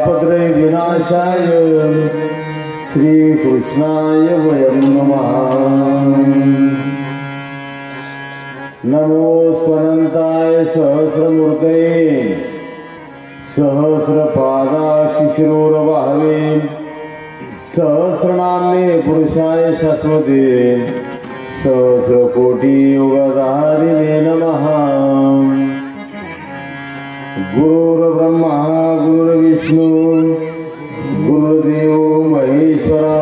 तापत्रय विनाशाय श्रीकृष्णाय वयं नमः। नमो स्वनंताय सहस्रमूर्तये सहस्रपादाक्षिशिरोरवाहवे सहस्रनाम्ने पुरुषाय शाश्वते सहस्रकोटी योगधारिणे नमः। गुरुर्ब्रह्मा गुरुर्विष्णु गुरुर्देवो महेश्वरा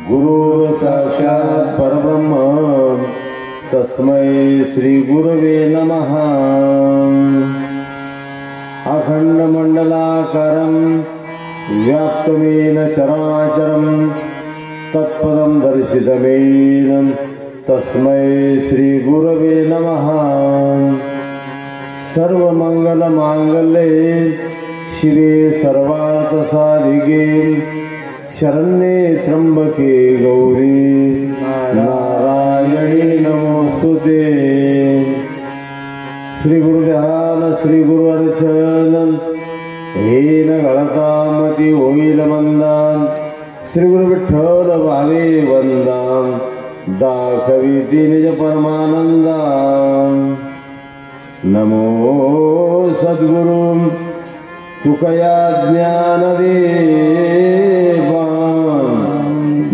गुरुः साक्षात् परब्रह्म तस्मै श्री गुरवे नमः। अखंडमंडलाकारं व्याप्तमेन चराचरं तत्पदं दर्शितमेन तस्मै श्री गुरवे नमः। सर्वमंगलमांगल्ये शिवे सर्वार्थसाधिके शरण्ये त्र्यंबके गौरी नारायणी नमोस्तुते। श्री गुरुध्यान श्री गुरुअर्चन हेन गळतामती होईल मंदान श्री गुरु विठ्ठल भावे वंदान दाखविती निज परमानंदान। नमो सद्गुरु तुकया ज्ञानदेवा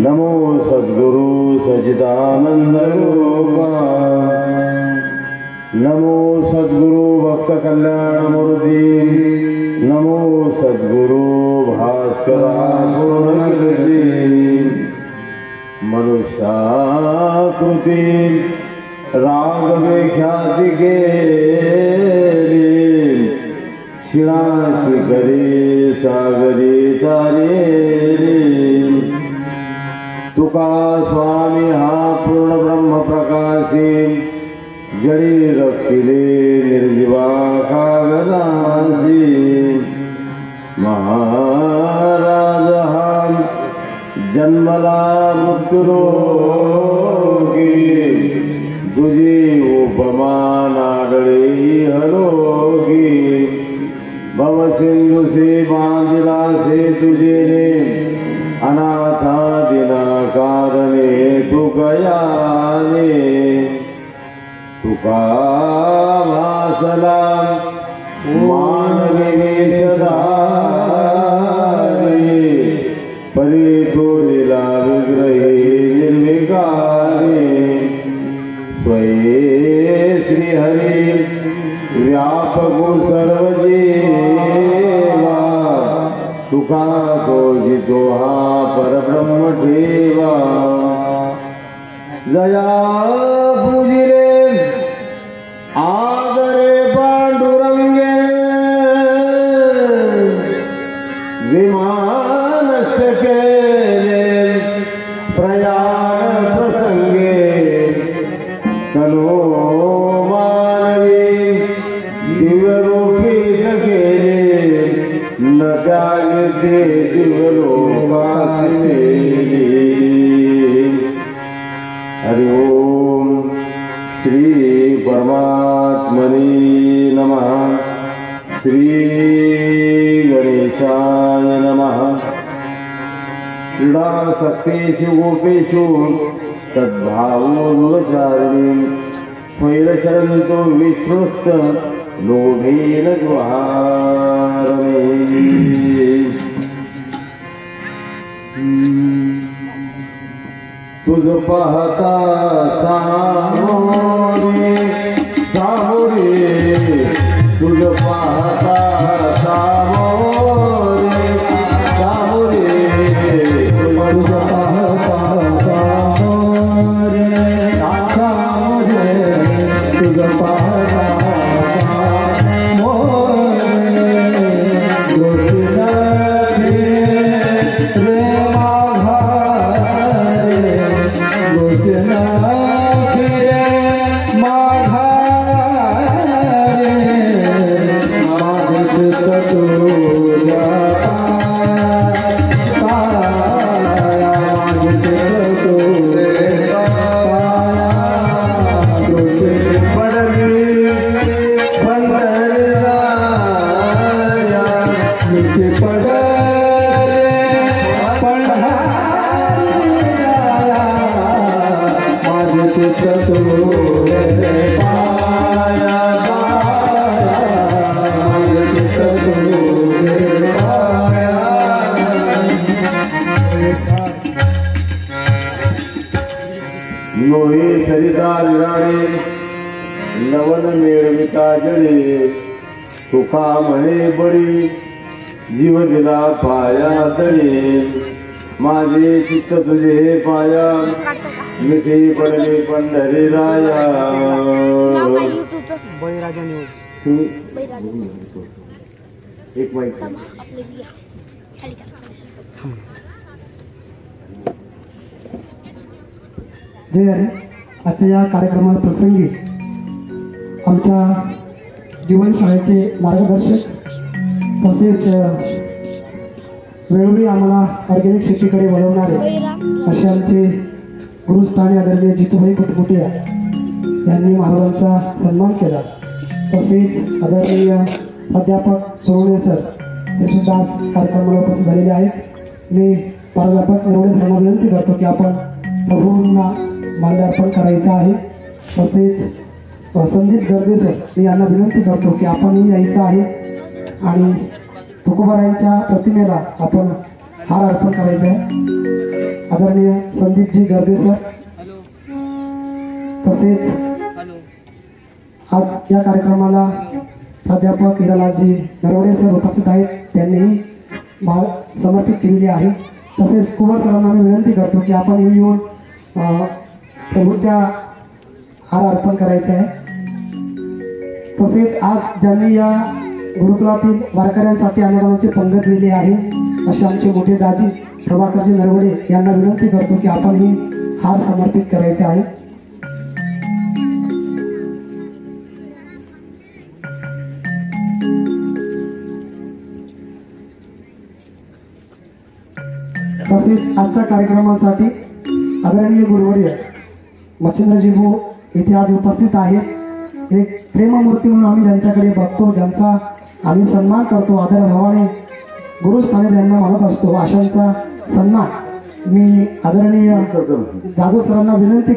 नमो सद्गुरु सच्चिदानंद रूपा नमो सद्गुरु भक्त कल्याण मूर्ति नमो सद्गुरु भास्करा पूर्णकृति मनुष्याकृति राघवे ख्याति के शिला शिखरे सागरे तारे तुका स्वामी हा पूर्ण ब्रह्म प्रकाशी जडी रक्षिले निर्जीवा कागदासी महाराज हा जन्मला मृत्युरोगी तुझी उपमा नाडळे हरोगी भवसिंधू से बांधिला से तुझे अनाथा दिना कारणे तुकयाने तुका भासला मानवी वेशधारी परी तो लीला विग्रहे निर्विकारी स्वये श्री हरि व्यापको सर्वजीवा तुका तो जितो हा परब्रह्म ठेवा। जया पूजिले आदरे पांडुरंगे विमानस्य केले प्रयाण प्रसंगे तनो मानवी दिव्यरूपी सकेले न त्यागते दिव्यलोकासे। हरि ओम श्री परमात्मने नमः। श्री गणेशाय नमः। क्रीडा सत्तेषु गोपेषु तद्भावो दुरचारिणी स्वैरचरन्तो विश्वस्त लोभेन द्वारमे। तुझ पाहता सामोरे सामोरे तुझ पाहता सामोरे सामोरे तुझ पाहता सामोरे सामोरे तुझ पाहता Thank you. जळे तुका म्हणे बळी जीव दिला पाया तळे माझे चित्त तुझे पाया मिठी पडले पंढरी राया एक माहिती जय हरी. आजच्या या कार्यक्रमाला प्रसंगी आमच्या जीवनशाळेचे मार्गदर्शक तसेच वेळोवेळी आम्हाला ऑर्गॅनिक शेतीकडे वळवणारे असे आमचे गुरुस्थानी आदरणीय जितूभाई कुटकुटिया यांनी महाराजांचा सन्मान केला. तसेच आदरणीय प्राध्यापक सोनवणे सर हे सुद्धा आज कार्यक्रमाला उपस्थित झालेले आहेत. मी प्राध्यापक नरवडे सरांना विनंती करतो की आपण प्रभूंना माल्यार्पण करायचं आहे. तसेच संदीप गर्दे सर मी यांना विनंती करतो की आपणही यायचं आहे आणि तुकोबारायांच्या प्रतिमेला आपण हार अर्पण करायचा आहे. आदरणीय संदीपजी गर्दे सर तसेच आज या कार्यक्रमाला प्राध्यापक हिरालालजी नरवडे सर उपस्थित आहेत. त्यांनीही समर्पित केलेली आहे. तसेच कुमार सरांना मी विनंती करतो की आपण येऊन प्रभूच्या हार अर्पण करायचा आहे. तसेच आज ज्यांनी या गुरुकुलातील वारकऱ्यांसाठी अन्नदानाची पंगत दिली आहे असे आमचे मोठे दाजी प्रभाकरजी नरवडे यांना विनंती करतो की आपण ही हार समर्पित करायचे आहे. तसेच आजच्या कार्यक्रमासाठी आदरणीय गुरुवर्य मच्छिंद्रजी भाऊ इथे आज उपस्थित आहेत. एक प्रेममूर्ती म्हणून आम्ही ज्यांच्याकडे बघतो, ज्यांचा आम्ही सन्मान करतो, आदरभावाने गुरुस्थानी त्यांना मानत असतो, अशांचा सन्मान मी आदरणीय जाधव सरांना विनंती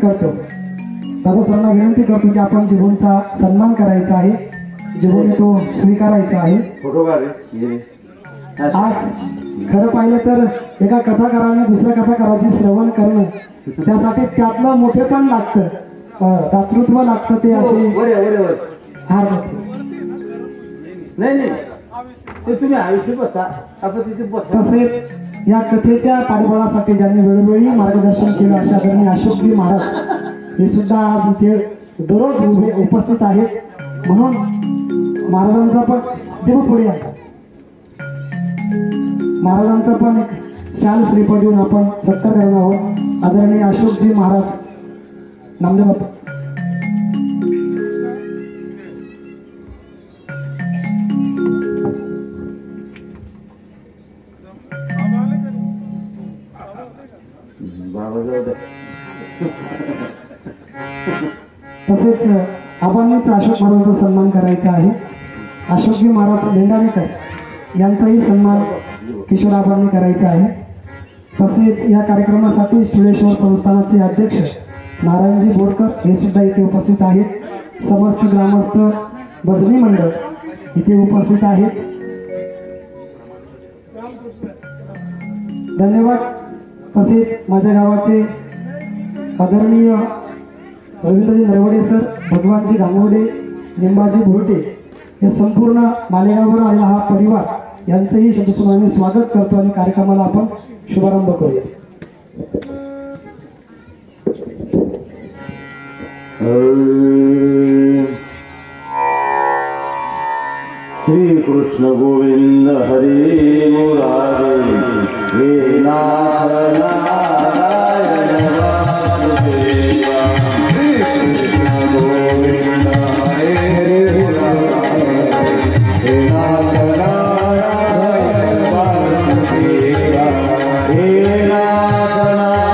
करतो की आपण जिभूंचा सन्मान करायचा आहे, जिभूने तो स्वीकारायचा आहे. आज खरं पाहिलं तर एका कथाकाराने दुसऱ्या कथाकाराचे श्रवण करणं त्यासाठी त्यातलं मोठेपण लागतं, दातृत्व लागतं. ते असे हार नाही ते तुम्ही आयुष्य बसा आपण तिथे बसा. तसेच या कथेच्या पाठबळासाठी ज्यांनी वेळोवेळी मार्गदर्शन केलं अशा आदरणीय अशोकजी महाराज हे सुद्धा आज इथे दररोज उपस्थित आहेत. म्हणून महाराजांचा पण जेव्हा पुढे आहे महाराजांचा पण एक शाल श्रीफळ देऊन आपण सत्कार करणार आहोत. आदरणीय अशोकजी महाराज नामदेव बाप्पा. तसेच आबांनीच अशोक महाराजांचा सन्मान करायचा आहे. अशोकजी महाराज लेंडाणेकर यांचाही सन्मान किशोर आबांनी करायचा आहे. तसेच या कार्यक्रमासाठी सुळेश्वर संस्थानाचे अध्यक्ष नारायणजी बोरकर हे सुद्धा इथे उपस्थित आहेत. समस्त ग्रामस्थ भजनी मंडळ इथे उपस्थित आहेत. धन्यवाद. तसेच माझ्या गावाचे आदरणीय रवींद्रजी नरवडे सर, भगवानजी गांगुर्डे, निंबाजी भुरटे हे संपूर्ण मालेगाववरून आलेला हा परिवार यांचंही शब्दसुमनाने स्वागत करतो आणि कार्यक्रमाला आपण शुभारंभ करूया. श्री कृष्ण गोविंद हरी मुरारी हे नाथ नारायण वासुदेवा. श्री कृष्ण गोविंद हरे मुरारी हे नाथ नारायण वासुदेवा. हे नाथ नारायण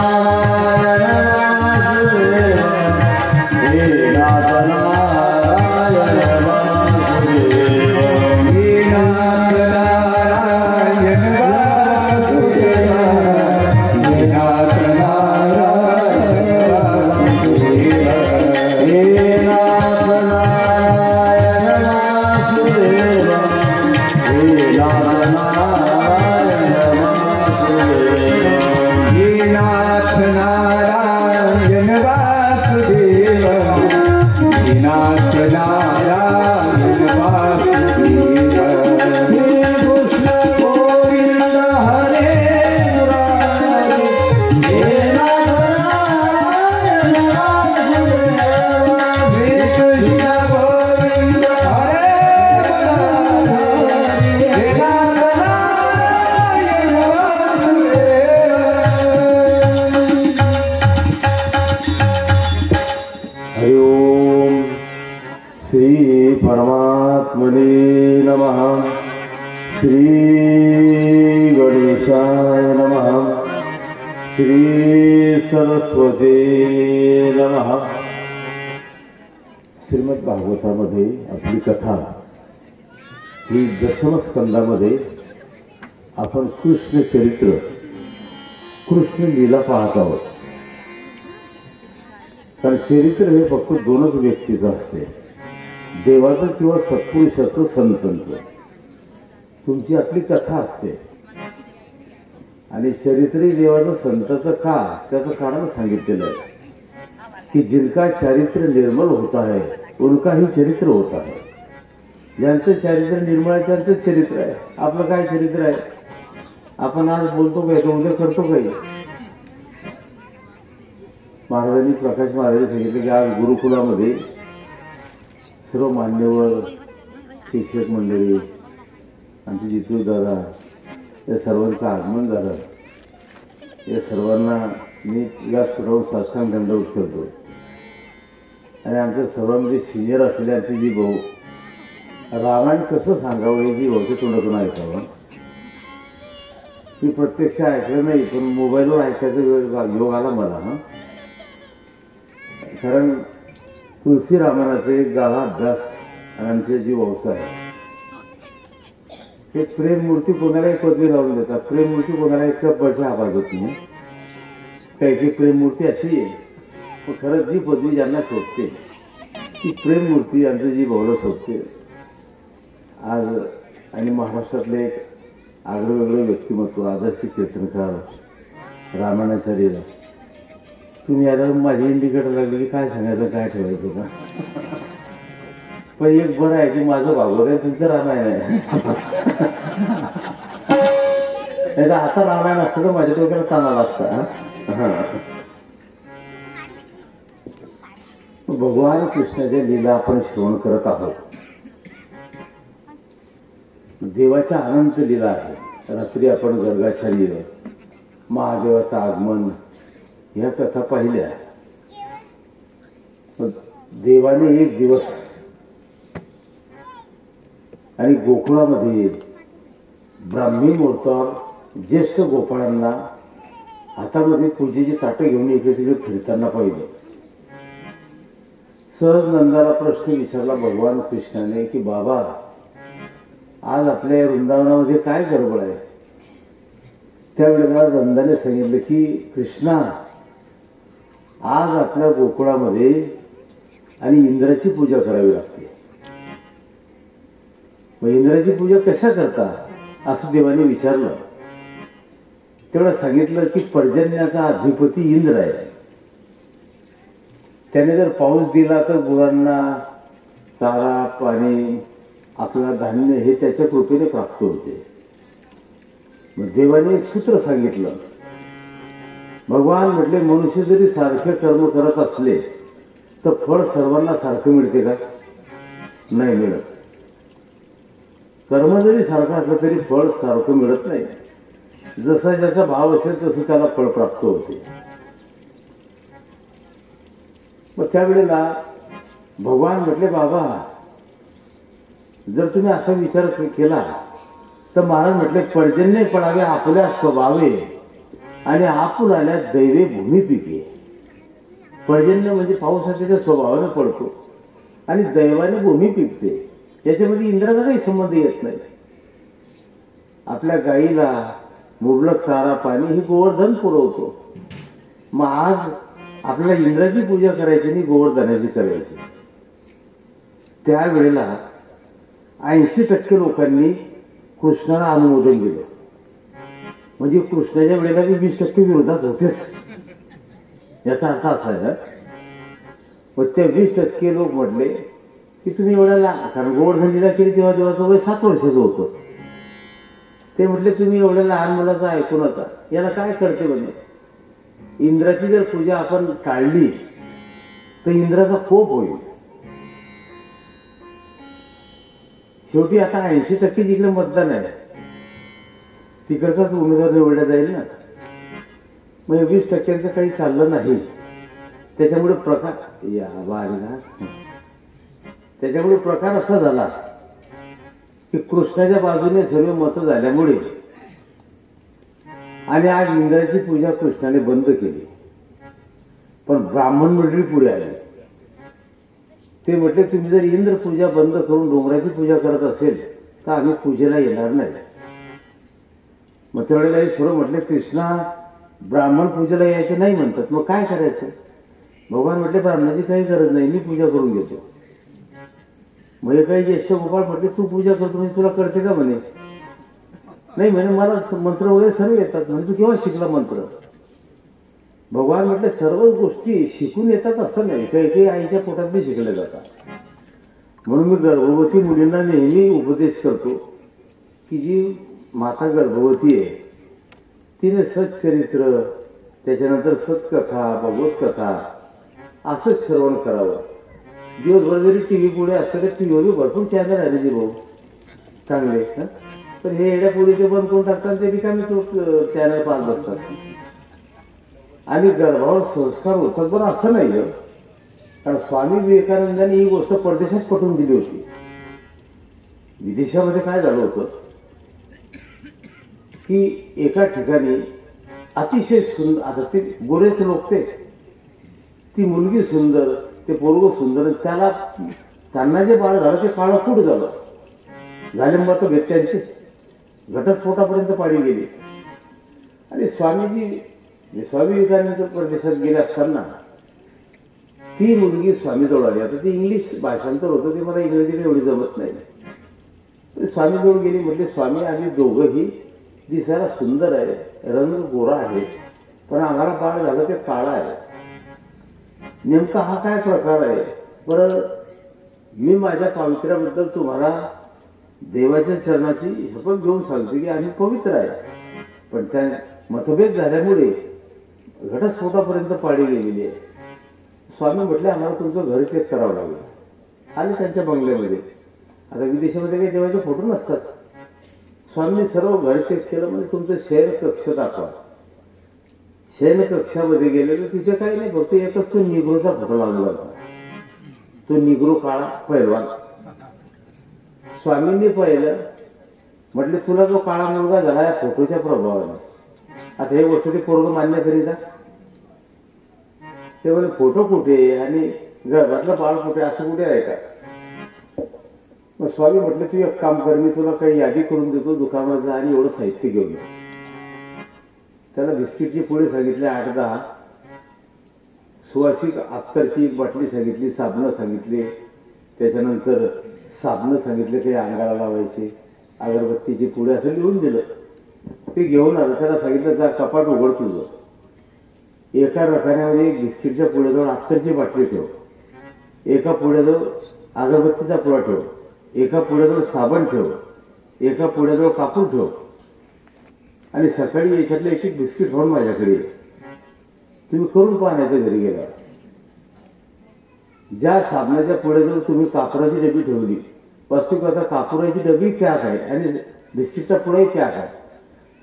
वासुदेवा. हे नाथ नारायण वासुदेवा. हे नाथ नारायण वासुदेवा. हे नाथ नारायण वासुदेवा. हे नाथ नारायण नमः. श्री गणेशाय नमः. श्री सरस्वती नमः. श्रीमद भागवतामध्ये आपली कथा ही दशमस्कंदामध्ये आपण कृष्ण चरित्र, कृष्ण लीला पाहत आहोत. कारण चरित्र हे फक्त दोनच व्यक्तीचं असते, देवाचं किंवा सत्पुरुषाचं, संतांचं. तुमची आपली कथा असते आणि चरित्र देवाचं संताचं का, त्याचं कारण सांगितलेलं आहे की जिनका चरित्र निर्मल होता है उनका ही चरित्र होता है. ज्यांचं चरित्र निर्मळ आहे त्यांचं चरित्र आहे. आपलं काय चरित्र आहे? आपण आज बोलतो काय, तो उद्या करतो काही. महाराजांनी, प्रकाश महाराजांनी सांगितलं की आज गुरुकुलामध्ये सर्व मान्यवर, शिक्षक मंडळी, आमचे जितू दादा, या सर्वांचं आगमन झालं. या सर्वांना मी या सर्व साष्टांग दंडवत करतो. आणि आमच्या सर्वांमध्ये सिनियर असलेले आमचे जी भाऊ, रामायण कसं सांगावं हे जी भाऊच्या तोंडातून ऐकावं. मी प्रत्यक्ष ऐकलं नाही, पण मोबाईलवर ऐकायचा योग आला मला. कारण तुळशी रामायणाचा एक गाळा अभ्यास आणि आमचे जी व्यवसाय आहे, ते प्रेममूर्ती कोणालाही पदवी लावून देतात. प्रेममूर्ती कोणाला एक पैसे आवाजत नाही. काही प्रेममूर्ती अशी आहे, पण खरंच जी पदवी ज्यांना शोधते ती प्रेममूर्ती आमचं जी भाऊला शोधते. आज आणि महाराष्ट्रातले एक आगळं व्यक्तिमत्व, आदर्श कीर्तनकार, रामायणाचार्य. तुम्ही आता माझी इंडिकेटर लागली की काय सांगायचं, काय ठेवायचं का. पण एक बरं आहे की माझं भागवत आहे, तुमचं रामायण आहे. नाही तर आता रामायण असतं तर माझ्या डोक्याला ताण आला असता. भगवान कृष्णाच्या लीला आपण श्रवण करत आहोत. देवाच्या अनंत लीला आहे. रात्री आपण गर्गाचार्य, महादेवाचं आगमन ह्या कथा पाहिल्या. देवाने एक दिवस आणि गोकुळामध्ये ब्राह्मी मुहूर्तावर ज्येष्ठ गोपाळांना हातामध्ये पूजेची ताटं घेऊन इकडे तिकडे फिरताना पाहिलं. सहज नंदाला प्रश्न विचारला भगवान कृष्णाने की बाबा, आज आपल्या वृंदावनामध्ये काय गडबड आहे? त्यावेळेला नंदाने सांगितलं की कृष्णा, आज आपल्या गोकुळामध्ये आणि इंद्राची पूजा करावी लागते. मग इंद्राची पूजा कशा करता असं देवाने विचारलं. तेवढं सांगितलं की पर्जन्याचा अधिपती इंद्र आहे. त्याने जर पाऊस दिला तर गुरांना चारा, पाणी, आपलं धान्य हे त्याच्या कृपेने प्राप्त होते. मग देवाने एक सूत्र सांगितलं. भगवान म्हटले, मनुष्य जरी सारखे कर्म करत असले तर फळ सर्वांना सारखं मिळते का? नाही मिळत. कर्म जरी सारखं असलं तरी फळ सारखं मिळत नाही. जसा ज्याचा भाव असेल तसं त्याला फळ प्राप्त होते. मग त्यावेळेला भगवान म्हटले, बाबा जर तुम्ही असा विचार केला तर महाराज म्हटले, पर्जन्य पडावे आपल्या स्वभावे आणि आपुलाल्या दैवे भूमिपिके. पर्जन्य म्हणजे पाऊस त्याच्या स्वभावाने पडतो आणि दैवाने भूमी पिकते. त्याच्यामध्ये इंद्राचा काही संबंध येत नाही. आपल्या गाईला मुबलक चारा, पाणी हे गोवर्धन पुरवतो. मग आज आपल्याला इंद्राची पूजा करायची आणि गोवर्धनाची करायची. त्यावेळेला 80% लोकांनी कृष्णाला अनुमोदन दिलं. म्हणजे कृष्णाच्या वेळेला 20% विरोधात होतेच, याचा अर्थ असा आहे. मग त्या 20% लोक म्हटले की तुम्ही एवढ्याला, कारण गोवर्धन लीला केली तेव्हा देवाचं वय 7 वर्षाचं होतं. ते म्हटले तुम्ही एवढ्या लहान मुलाचं ऐकू नका, याला काय कळते म्हणे. इंद्राची जर पूजा आपण टाळली तर इंद्राचा कोप होईल. शेवटी आता 80% जिकडे मतदान आहे तिकडचाच उमेदवार निवडला जाईल ना. मग 20% काही चाललं नाही. त्याच्यामुळे प्रकार असा झाला की कृष्णाच्या बाजूने सर्व मतं झाल्यामुळे आणि आज इंद्राची पूजा कृष्णाने बंद केली, पण ब्राह्मण मंडळी पुढे आली. ते म्हटले तुम्ही जर इंद्र पूजा बंद करून डोंगराची पूजा करत असेल तर आम्ही पूजेला येणार नाही. मग त्यावेळेला हे सर्व म्हटले कृष्णा ब्राह्मण पूजेला यायचं नाही म्हणतात, मग काय करायचं? भगवान म्हटले ब्राह्मणाची काही गरज नाही, मी पूजा करून घेतो. मग हे काही ज्येष्ठ गोपाळ म्हटले तू पूजा करतो म्हणजे तुला कळते का? म्हणे नाही, म्हणे मला मंत्र वगैरे सर्व येतात. म्हणजे तू केव्हा शिकला मंत्र? भगवान म्हटले सर्व गोष्टी शिकून येतात असं नाही, काही काही आईच्या पोटात बी शिकल्या जातात. म्हणून मी गर्भवती मुलींना नेहमी उपदेश करतो की जी माता गर्भवती आहे तिने सच्चरित्र, त्याच्यानंतर सत्कथा, भगवत कथा असंच श्रवण करावं. दिवसभर जरी टी व्ही पुढे असतं तर टी व्हीवर भरपूर चॅनल आहे जी भाऊ चांगले, पण हे येड्या पुढे ते बंद करून टाकतात, ते रिकामी तो चॅनल पाहत बसतात. आणि गर्भावर संस्कार होतात बरं असं नाही आहे. कारण स्वामी विवेकानंदांनी ही गोष्ट परदेशात पटवून दिली होती. विदेशामध्ये काय झालं होतं की एका ठिकाणी अतिशय सुंदर, आता ते गोरेच लोक, ते ती मुलगी सुंदर, ते पोरगं सुंदर, त्याला त्यांना जे बाळ झालं ते काळाकूट झालं. झाले मग भेट त्यांची घटस्फोटापर्यंत पाडी गेली. आणि स्वामी विवेकानंद परदेशात गेले असताना ती मुलगी स्वामीजवळ आली. आता ती इंग्लिश भाषांतर होतं, ते मला इंग्रजी एवढी जमत नाही. स्वामीजवळ गेली. म्हटले स्वामी आम्ही दोघंही दिसायला सुंदर आहे, रंग गोरा आहे, पण आम्हाला बाळ झालं ते काळा आहे. नेमका हा काय प्रकार आहे? बरं मी माझ्या पावित्र्याबद्दल तुम्हाला देवाच्या चरणाची शपथ घेऊन सांगतो की आम्ही पवित्र आहे, पण त्या मतभेद झाल्यामुळे घटस्फोटापर्यंत पाडी गेलेली आहे. स्वामी म्हटले आम्हाला तुमचं घर चेक करावं लागलं. आले त्यांच्या बंगल्यामध्ये. आता विदेशामध्ये काही देवाचे फोटो नसतात. स्वामींनी सर्व घर चेक केलं. म्हणजे तुमचं शयन कक्ष दाखवा. शयन कक्षामध्ये गेले तर तिथे काही नाही, फक्त एकच तो निग्रोचा फोटो लावला होता. तो निग्रो काळा पैलवान. स्वामींनी पाहिलं, म्हटले तुला जो काळा मुलगा झाला या फोटोच्या प्रभावाने. आता हे गोष्ट ते पोरगं मान्य करीता. ते म्हणजे फोटो कुठे आणि गर्भातलं बाळ कुठे असं कुठे आहे का? मग स्वामी म्हटलं तू एक काम कर, मी तुला काही यादी करून देतो दुकानात आणि एवढं साहित्य घेऊन ये. त्याला बिस्किटची पुढे सांगितले 8-10, सुवासिक अत्तरची एक बाटली सांगितली, साबणं सांगितले, त्याच्यानंतर साबणं सांगितले ते अंगाला लावायचे, अगरबत्तीची पुढे असं लिहून दिलं. ते घेऊन आलं. त्याला सांगितलं जा कपाट उघड तुझं. एका रकान्यामध्ये एक बिस्किटच्या पुढ्याजवळ अत्तरची बाटली ठेव, एका पुढ्याजवळ अगरबत्तीचा पुडा ठेव, एका पुढ्याजवळ साबण ठेव, एका पुढ्याजवळ कापूर ठेव, आणि सकाळी याच्यातलं एक बिस्किट खाऊन माझ्याकडे तुम्ही करून पाहण्याचं घरी गेला. ज्या साबणाच्या पुढ्याजवळ तुम्ही कापराची डबी ठेवली, वास्तविक आता कापुराची डबी पॅक आहे आणि बिस्किटचा पुढाही पॅक आहे,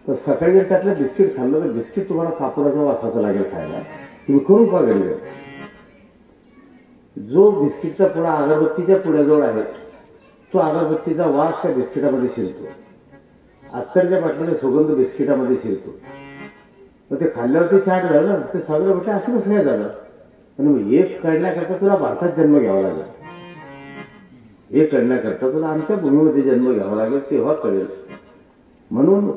तर सकाळी जर त्यातलं बिस्किट खाल्लं तर बिस्किट तुम्हाला कापुराच्या वासाचं लागेल खायला. तुम्ही करून पहा घरी. जो बिस्किटचा पुडा अगरबत्तीच्या पुढ्याजवळ आहे तो अगरबत्तीचा वास त्या बिस्किटामध्ये शिरतो. अत्तरच्या बाटलीचा सुगंध बिस्किटामध्ये शिरतो. मग ते खाल्ल्यावर ते चाट झालं. ते सगळं म्हटलं असं कसं काय झालं? म्हणून एक करण्याकरता तुला भारतात जन्म घ्यावा लागेल. हे करण्याकरता तुला आमच्या भूमीमध्ये जन्म घ्यावा लागेल, तेव्हा कळेल. म्हणून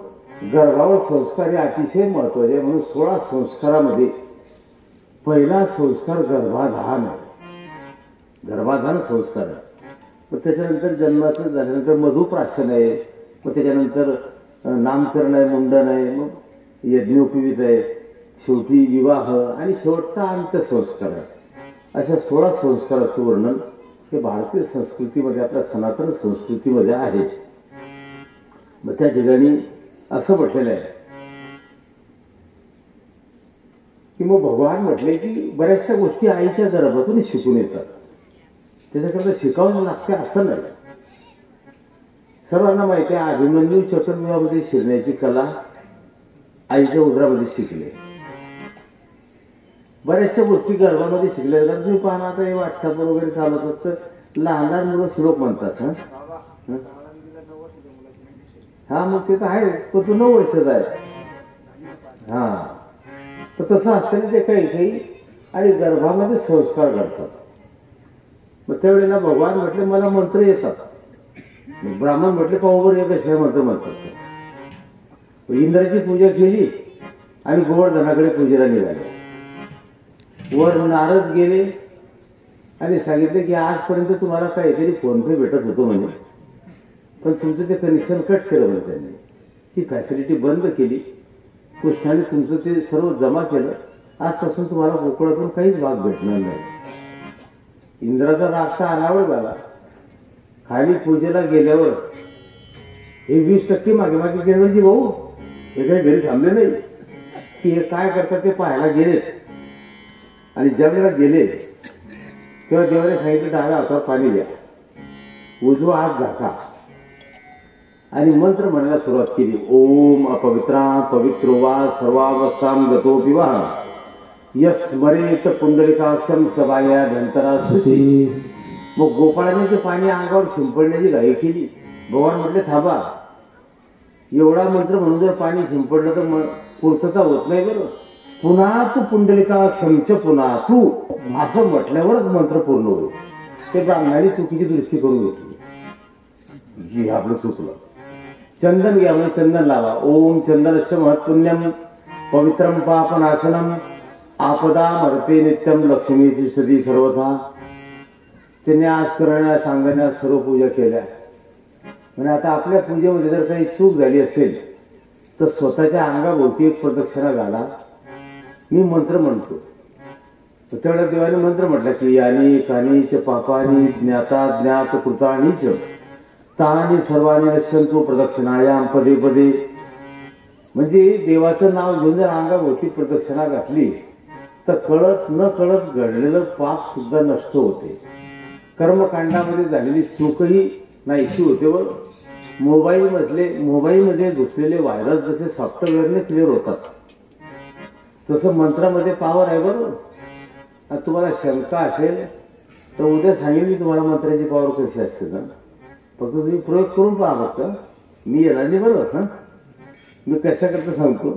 गर्भावर संस्कार हे अतिशय महत्वाचे आहे. म्हणून 16 संस्कारामध्ये पहिला संस्कार गर्भाधान आहे. गर्भाधान संस्कार आहे. मग त्याच्यानंतर जन्माचं झाल्यानंतर मधुप्राशन आहे, मग त्याच्यानंतर नामकरण आहे, मुंडन आहे, मग यज्ञोपवीत आहे, शेवटी विवाह आणि शेवटचा अंत्यसंस्कार आहे. अशा 16 संस्काराचं वर्णन हे भारतीय संस्कृतीमध्ये, आपल्या सनातन संस्कृतीमध्ये आहे. मग त्या ठिकाणी असं म्हटलेलं आहे की मग भगवान म्हटले की बऱ्याचशा गोष्टी आईच्या गर्भातून शिकून येतात, त्याच्याकरता शिकावं लागते असं नाही. सर्वांना माहिती आहे अभिमन्यू चतुर्युगामध्ये शिरण्याची कला आईच्या उदरामध्ये शिकले. बऱ्याचशा गोष्टी गर्भामध्ये शिकल्या जातात. तुम्ही पाहणार आता हे व्हॉट्सअपवर वगैरे चालत असतं, लहान लहान मुलं श्लोक म्हणतात. हा मग ते तर आहे, पण तो 9 वर्षाचा आहे. हा तर तसं असतं ना, ते काही काही आणि गर्भामध्ये संस्कार घडतात. मग त्यावेळेला भगवान म्हटले मला मंत्र येतात. मग ब्राह्मण म्हटले पाहूवर एक कशा मंत्र म्हणतात. इंद्राची पूजा केली आणि गोवर्धनाकडे पूजेला निघाले. वर नारद गेले आणि सांगितले की आजपर्यंत तुम्हाला काहीतरी फोन पे भेटत होतो म्हणे, पण तुमचं ते कनेक्शन कट केलं म्हणे त्यांनी. ती फॅसिलिटी बंद केली. कृष्णाने तुमचं ते सर्व जमा केलं. आजपासून तुम्हाला गोकुळातून काहीच भाग भेटणार नाही. इंद्राचा रागचा अनावर झाला. खाली पूजेला गेल्यावर हे 20% मागे मागे गेल्यावरची भाऊ हे काही घरी थांबले नाही की हे काय करतात ते पाहायला गेलेच. आणि ज्या वेळेला गेले तेव्हा देवाने सांगितलं डाव्या हातावर पाणी द्या, उजवा हात झाका आणि मंत्र म्हणायला सुरुवात केली. ओम अपवित्रा पवित्रो वा सर्वावस्थां गतो विवाह यस्मरेत पुंडलिकाक्षम सभाया धंतरा सुची. मग गोपाळाने ते पाणी अंगावर शिंपडण्याची घाई केली. भगवान म्हटले थांबा, एवढा मंत्र म्हणून जर पाणी शिंपडलं तर पूर्तता होत नाही बरं. पुन्हा तू पुंडलिकाक्षमच पुन्हा तू असं म्हटल्यावरच मंत्र पूर्ण होईल. ते ब्राह्मणाने चुकीची दृष्टी करून घेतली. जी आपलं चुकलं. चंदन घ्या म्हणजे चंदन लावा. ओम चंदनस्य महत्पुण्यम पवित्रम पापनाशनम आपदा मरते नित्यम लक्ष्मीची सदी सर्वथा. त्यांनी आज करण्यास सांगण्यास सर्व पूजा केल्या. म्हणजे आता आपल्या पूजेमध्ये जर काही चूक झाली असेल तर स्वतःच्या अंगाभोवती एक प्रदक्षिणा घाला. मी मंत्र म्हणतो तेवढ्या देवाने मंत्र म्हटलं की यानी कानीच पापानी ज्ञाता ज्ञात कृतानीच तानी सर्वानी नश्यंतु प्रदक्षिणायाम पदे पदे. म्हणजे देवाचं नाव घेऊन जर अंगाभोवती प्रदक्षिणा घातली तर कळत न कळत घडलेलं पाप सुद्धा नष्ट होते. कर्मकांडामध्ये झालेली चूकही नाहीशी होते. व मोबाईलमध्ये घुसलेले व्हायरस जसे सॉफ्टवेअरने क्लिअर होतात तसं मंत्रामध्ये पॉवर आहे बरोबर. आणि तुम्हाला शंका असेल तर उद्या सांगेल मी तुम्हाला मंत्राची पॉवर कशी असते ना. फक्त तुम्ही प्रयोग करून पहा. फक्त मी येणार नाही बरोबर. हां मी कशाकरता सांगतो,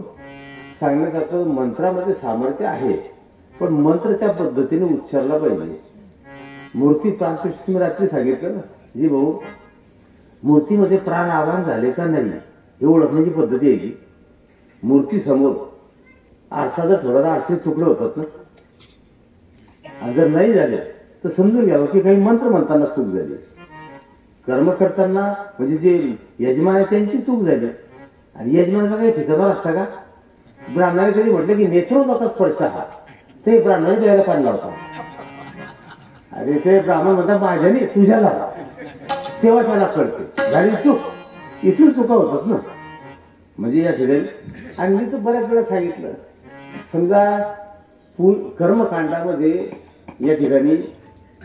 सांगण्यासारखं मंत्रामध्ये सामर्थ्य आहे, पण मंत्र त्या पद्धतीने उच्चारला पाहिजे. मूर्ती प्राणप्रतिष्ठा तुम्ही रात्री सांगितलं ना जी भाऊ, मूर्तीमध्ये प्राण आवाहन झाले का नाही हे ओळखण्याची पद्धती आहे की मूर्ती समोर आरसा जर थोडा आरसे तुकडे होतात ना, आणि जर नाही झाले तर समजून घ्यावं की काही मंत्र म्हणताना चूक झाली. कर्म करताना म्हणजे जे यजमान आहे त्यांची चूक झाली. आणि यजमानाचा काही ठिकाणा असता का? ब्राह्मणाने कधी म्हटलं की नेत्रोदका स्पर्श हा, ते ब्राह्मणाने द्यायला पाडला होता. अरे ते ब्राह्मण म्हणतात माझ्याने तुझ्याला, तेव्हा त्याला कळते झाली चूक. इथून चुका होतात ना. म्हणजे या ठिकाणी आणि मी तर बऱ्याच वेळा सांगितलं, समजा कर्मकांडामध्ये या ठिकाणी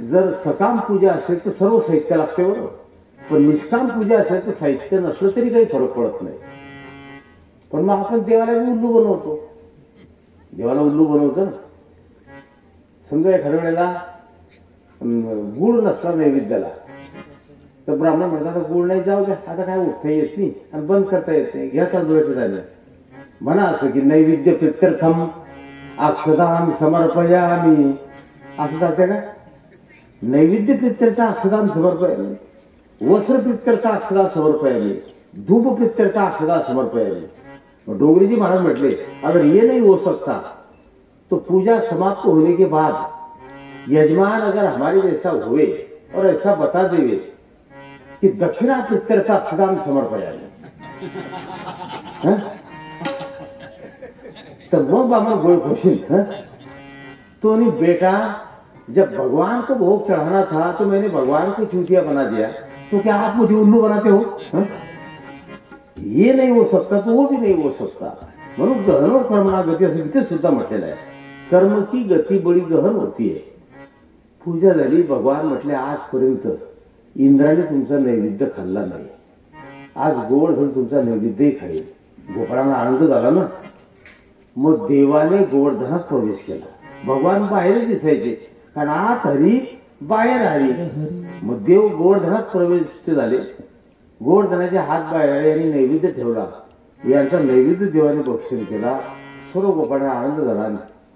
जर सकाम पूजा असेल तर सर्व साहित्य लागते बरोबर, पण निष्काम पूजा असेल तर साहित्य नसलं तरी काही फरक पडत नाही. पण मग आपण देवाला उल्लू बनवतो. देवाला उल्लू बनवतो ना. समजा एखाद्या वेळेला गुळ नसला नैवेद्याला तर ब्राह्मण म्हणतात गुळ नाही, जाऊ द्या आता काय उठता येत नाही आणि बंद करता येत नाही, घ्या चालू झालं. म्हणा असं की नैवेद्य प्रित्यर्थम अक्षदाम समर्पयामी असं चालतंय का? नैवेद्य प्रित्यर्थ अक्षदाम समर्पयामी, वस्त्र प्रित्यर्थ अक्षदा समर्पयामी, धूप प्रित्यर्थ अक्षदा समर्पयामी. डोंगरी जी महाराज म्हटले अगर ये नहीं हो सकता तो पूजा समाप्त होने के बाद यजमान अगर हमारे जैसा हुए और ऐसा बता देवे कि दक्षिणा प्रित्यर्थ अक्षदाम समर्पयामी, तो वो ब्राह्मण गोल खुशी तो नहीं बेटा, जब भगवान को भोग चढ़ाना था तो मैंने भगवान को चूतिया बना दिया, तो क्या आप मुझे उल्लू बनाते हो? ये नहीं हो सकता तो वो भी नहीं हो सकता. म्हणून गहन और कर्मणा गती असं तिथे सुद्धा म्हटलेलं आहे. कर्म की गती बडी गहन होतीये. पूजा झाली, भगवान म्हटले आजपर्यंत इंद्राने तुमचा नैवेद्य खाल्ला नाही, आज गोड धन तुमचा नैवेद्यही खाईल. गोपाळांना आनंद झाला ना. मग देवाने गोवर्धनात प्रवेश केला. भगवान बाहेर दिसायचे कारण आत हरी बाहेर हरी. मग देव गोवर्धनात प्रवेश झाले. गोवर्धनाचे हात बाळगले आणि नैवेद्य ठेवला. यांचा नैवेद्य देवाने भक्षण केला. सर्व गोपांना आनंद झाला.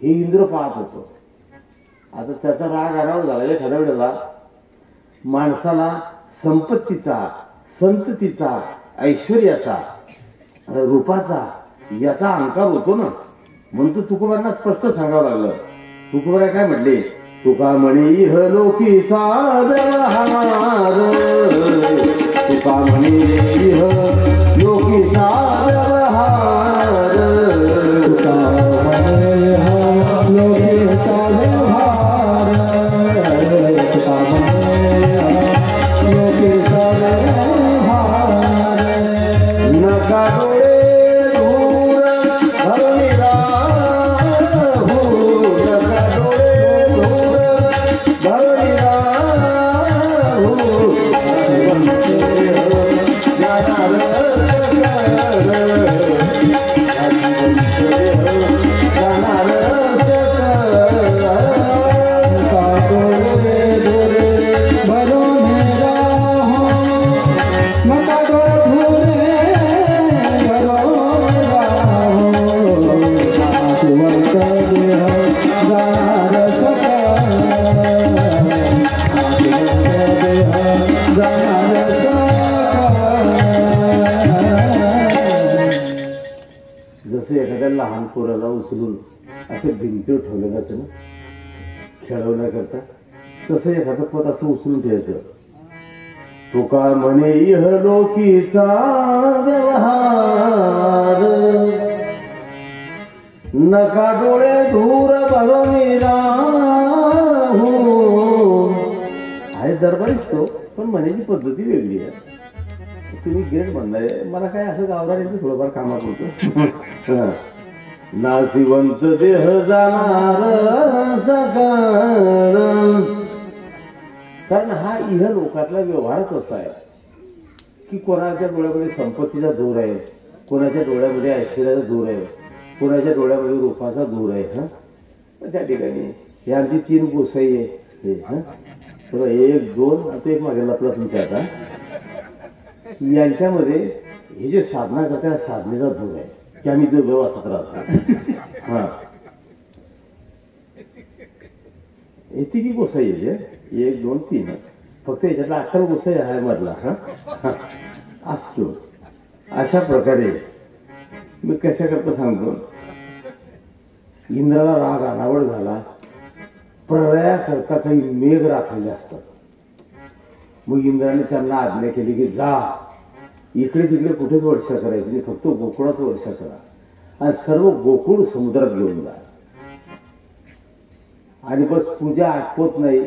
हे इंद्र पाहत होतो. आता त्याचा राग आरावर झाला. एखाद्या वेळेला माणसाला संपत्तीचा, संततीचा, ऐश्वर्याचा, रूपाचा याचा अहंकार होतो ना. म्हणून तो तुकोबांना स्पष्ट सांगावं लागलं. तुकोबा काय म्हटले? तुका म्हणे इह लोकीचा व्यवहार, तुका म्हणे इह लोकीचा व्यवहार, तुका म्हणे इह लोकीचा व्यवहार, तुका म्हणे लोकीचा व्यवहार. नका डोळे दूर भरून राहू, नका डोळे दूर भरून राहू. जसं एखाद्या लहान पोराला उचलून असं भिंतीवर ठेवलं जातं ना खेळवण्याकरता, तसं एखादं पद असं उचलून ठेवायचं. तुका म्हणे इह लोकीचा व्यवहार, नका डोळे धूर भरून राहू. आहे दरबारीच तो, पण म्हणायची पद्धती वेगळी आहे. तुम्ही गेट म्हणलाय, मला काय असं गावरान थोडंफार कामात होतं. नाशिवंत देह जाणार सकाळ. कारण हा इह लोकातला व्यवहारच असा आहे की कोणाच्या डोळ्यामध्ये संपत्तीचा धूर आहे, कोणाच्या डोळ्यामध्ये ऐश्वर्याचा धूर आहे, कोणाच्या डोळ्यामध्ये रूपाचा धूर आहे. त्या ठिकाणी हे आमची 3 गोसाई आहे. तर 1, 2 आता एक मागे लपला तुमच्या. आता यांच्यामध्ये हे जे साधना करतात साधनेचा धूर आहे की आम्ही जो व्यवस्थित राहतो. हा येते की गोसाई आहे 1, 2, 3. फक्त याच्यातला 11 गोसाई आहे मधला. हा असतो. अशा प्रकारे मी कशा करता सांगतो. इंद्राला राग अनावड झाला. प्रलयाकरता काही मेघ राखलेले असतात. मग इंद्राने त्यांना आज्ञा केली की जा, इकडे तिकडे कुठेच वर्षा करायची नाही, फक्त गोकुळाच वर्षा करा आणि सर्व गोकुळ समुद्रात घेऊन जा. आणि बस पूजा आटपत नाही.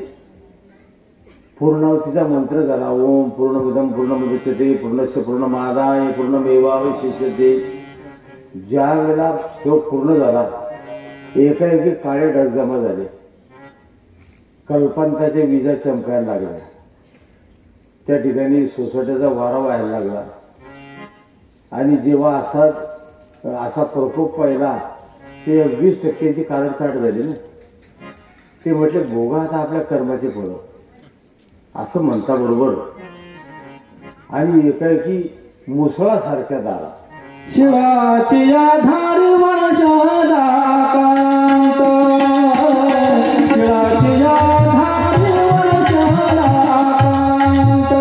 पूर्णावतीचा मंत्र झाला. ओम पूर्णमिदं पूर्णमुदच्यते पूर्णस्य पूर्णमादाय पूर्णमेवावशिष्यते. ज्या वेळेला तो पूर्ण झाला, एकाएकी काळे ढग जमा झाले. कल्पांताच्या विजा चमकायला लागल्या. त्या ठिकाणी सोसाट्याचा वारा व्हायला लागला. आणि जेव्हा असा प्रकोप पाहिला, ते 20% काढ झाली ना. ते म्हटले भोगा आता आपल्या कर्माचे फळ, असं म्हणता बरोबर. आणि एकाएकी मुसळासारख्या दारा शिवाची धार वर्षाला कांत, शिवाची धार वर्षाला कांत,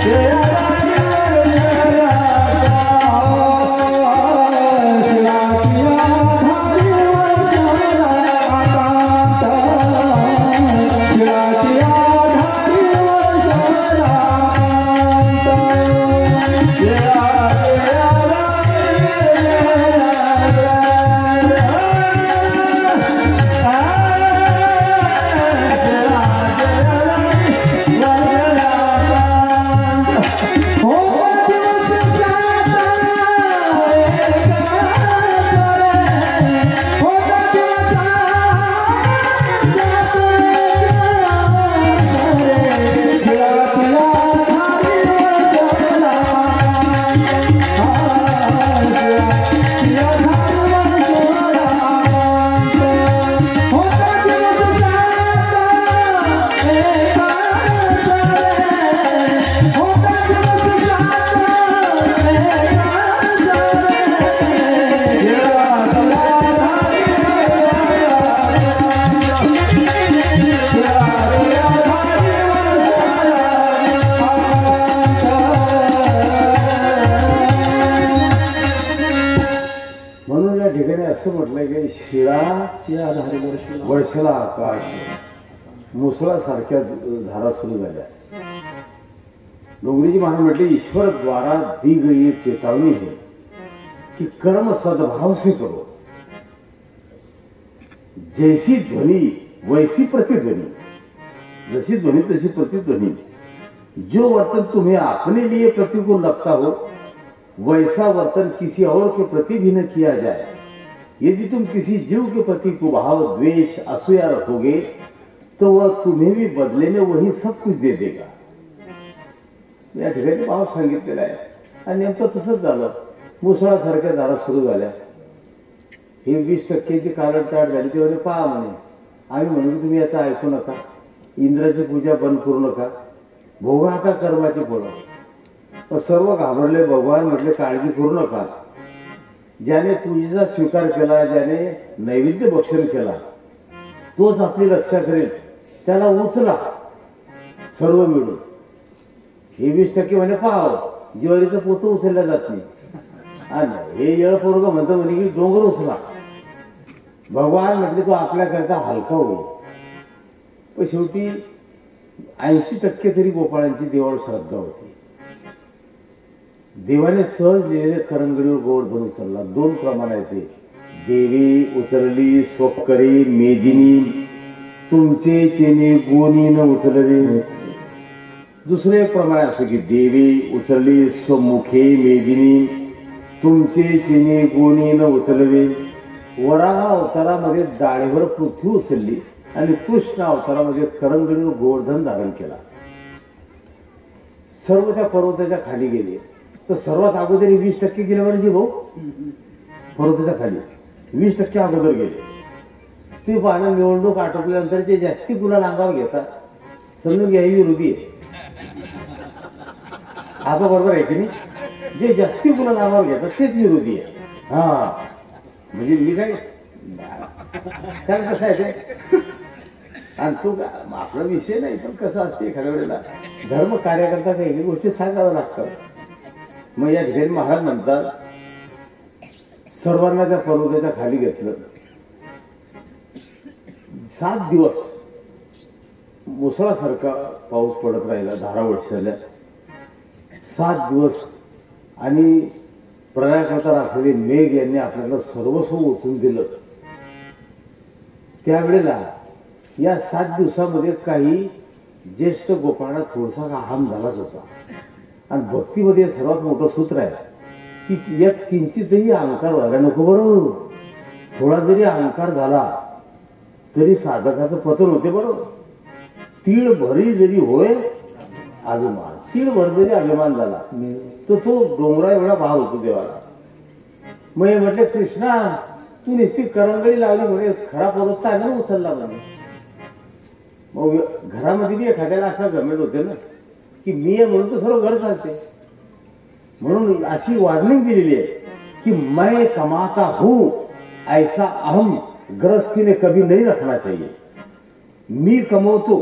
शिवाची धार वर्षाला वर्षाला आकाश मुसळासारख्या धारा सुरू झाल्या. डोंगरीजी महाराज म्हटले, ईश्वर द्वारा दी गई चेतावनी है कि कर्म सद्भाव से करो. जैसी ध्वनि वैसी प्रतिध्वनि, जैसी ध्वनि तैसी प्रतिध्वनि. जो वर्तन तुम्हें अपने लिए प्रतिकूल लगता हो वैसा वर्तन किसी और के प्रति भी न किया जाए. यदि तुम किसी जीव के प्रति कुभाव द्वेष असूया रखोगे तो वह तुम्हें भी बदले में वही सब कुछ दे देगा. या ठिकाणी भाव सांगितलेला आहे. आणि नेमकं तसंच झालं. मुसळासारख्या धारा सुरू झाल्या. ही 20% कारण ताट झाली. ते म्हणे पहा म्हणे, आम्ही म्हणून तुम्ही याचं ऐकू नका, इंद्राची पूजा बंद करू नका, भोगा का कर्माची फळं. सर्व घाबरले. भगवान म्हटले काळजी करू नका. ज्याने पूजेचा स्वीकार केला, ज्याने नैवेद्य भक्षण केला तोच आपली रक्षा करेल. त्याला उचला सर्व मिळून. हे 20% म्हणे पाहावं, ज्वारीचं पोतं उचललं जात नाही. आणि हे येळ पोरग म्हणतं म्हणे की डोंगर उचला. भगवान म्हटले तो आपल्याकरता हलका होईल. पण शेवटी 80% तरी गोपाळांची देवावर श्रद्धा होती. देवाने सहज लिहिलेले करंगडीवर गोवर्धन उचलला. 2 प्रमाण आहे ते. देवी उचलली स्वकरी मेदिनी, तुमचे चेने गोनी न उचलले. दुसरे प्रमाण असं की देवी उचलली स्वमुखे मेदिनी, तुमचे चेने गोनी न उचलले. वराह अवतारामध्ये दाढीवर पृथ्वी उचलली आणि कृष्ण अवतारामध्ये करंगडीवर गोवर्धन धारण केला. सर्व त्या पर्वताच्या खाली गेले. तर सर्वात अगोदर 20% गेल्यावर जी भाऊ पर्वताच्या खाली 20% अगोदर गेले. ते पाहणं निवडणूक आटोपल्यानंतर जे जास्ती गुलाल अंगावर घेतात समजून घ्या ही विरोधी आहे. आता बरोबर आहे की नाही? जे जास्ती गुलाल अंगावर घेतात तेच विरोधी आहे. हा म्हणजे मी काय त्याला कसं आहे ते. आणि तो आपला विषय नाही, पण कसं असते एखाद्या वेळेला धर्म कार्यकर्ता काही गोष्टी सांगाव्या लागतात. मग या ठिकाणी महाराज म्हणतात सर्वांना त्या पर्वताच्या खाली घेतलं. 7 दिवस मुसळासारखा पाऊस पडत राहिला. धारा वर्षाल्या 7 दिवस. आणि प्रलयाकरता राखलेले मेघ यांनी आपल्याला सर्वस्व ओतून दिलं. त्यावेळेला या 7 दिवसामध्ये काही ज्येष्ठ गोपाळांना थोडासा अहम झालाच होता. आणि भक्तीमध्ये सर्वात मोठं सूत्र आहे की यात किंचितही अहंकार व्हायला नको. बरोबर, थोडा जरी अहंकार झाला तरी साधकाचं पतन होते. बरोबर, तीळ भरी जरी होय अभिमान, तीळ भर जरी अभिमान झाला तर तो डोंगरा एवढा भाव होतो देवाला. मग हे म्हटले कृष्णा तू नुसती करंगडी लावली म्हणे, खरा पर्वत चांगला उचलला म्हणे. मग घरामध्ये बी एखाद्याला असा गमेट होते ना की मी आहे म्हणून तर सर्व घर चालते. म्हणून अशी वॉर्निंग दिलेली आहे की मैं कमाता हूं ऐसा अहम गृहस्थी ने कभी नहीं रखना चाहिए. मी कमवतो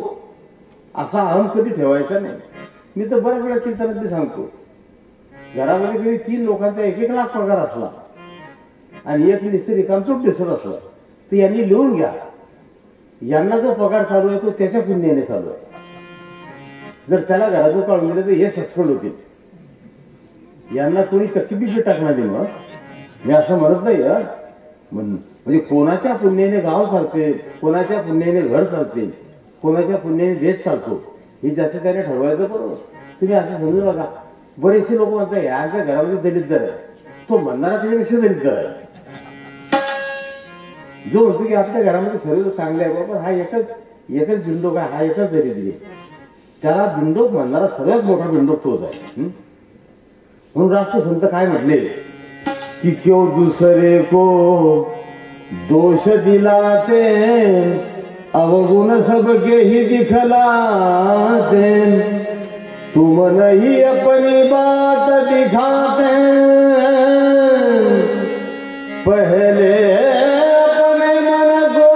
असा अहम कधी ठेवायचा नाही. मी तर बऱ्याच वेळा कीर्तनात सांगतो, घरामध्ये कधी 3 लोकांचा 1-1 लाख पगार असला आणि एक निश्चित रिकामचूक दिसत असला तर यांनी लिहून घ्या, यांना जो पगार चालू आहे तो त्याच्या पुण्याने चालू आहे. जर त्याला घरातून काढून दिलं तर हे सस्पेंड होतील. यांना कोणी चक्की बी टाकणार नाही. मग मी असं म्हणत नाही. म्हणजे कोणाच्या पुण्याने गाव चालते, कोणाच्या पुण्याने घर चालते, कोणाच्या पुण्याने देश चालतो हे ज्याचं त्याने ठरवायचं. बरोबर, तुम्ही असं समजू नका. बरेचसे लोक म्हणतात याच्या घरामध्ये दलित आहे, तो म्हणणारा त्याच्यापेक्षा दलित आहे. जो म्हणतो की आपल्या घरामध्ये सर्व चांगले आहे बाबा, हा एकच बिंडोक आहे, हा एकच दरिद्री आहे, त्याला बिंडोक म्हणणारा सर्वात मोठा बिंडोक तोच आहे. म्हणून राष्ट्रसंत काय म्हटले कि क्यों दूसरे को दोष दिलाते, अवगुण सबके ही दिखलाते, तुम नहीं अपनी बात दिखाते, पहले अपने मन को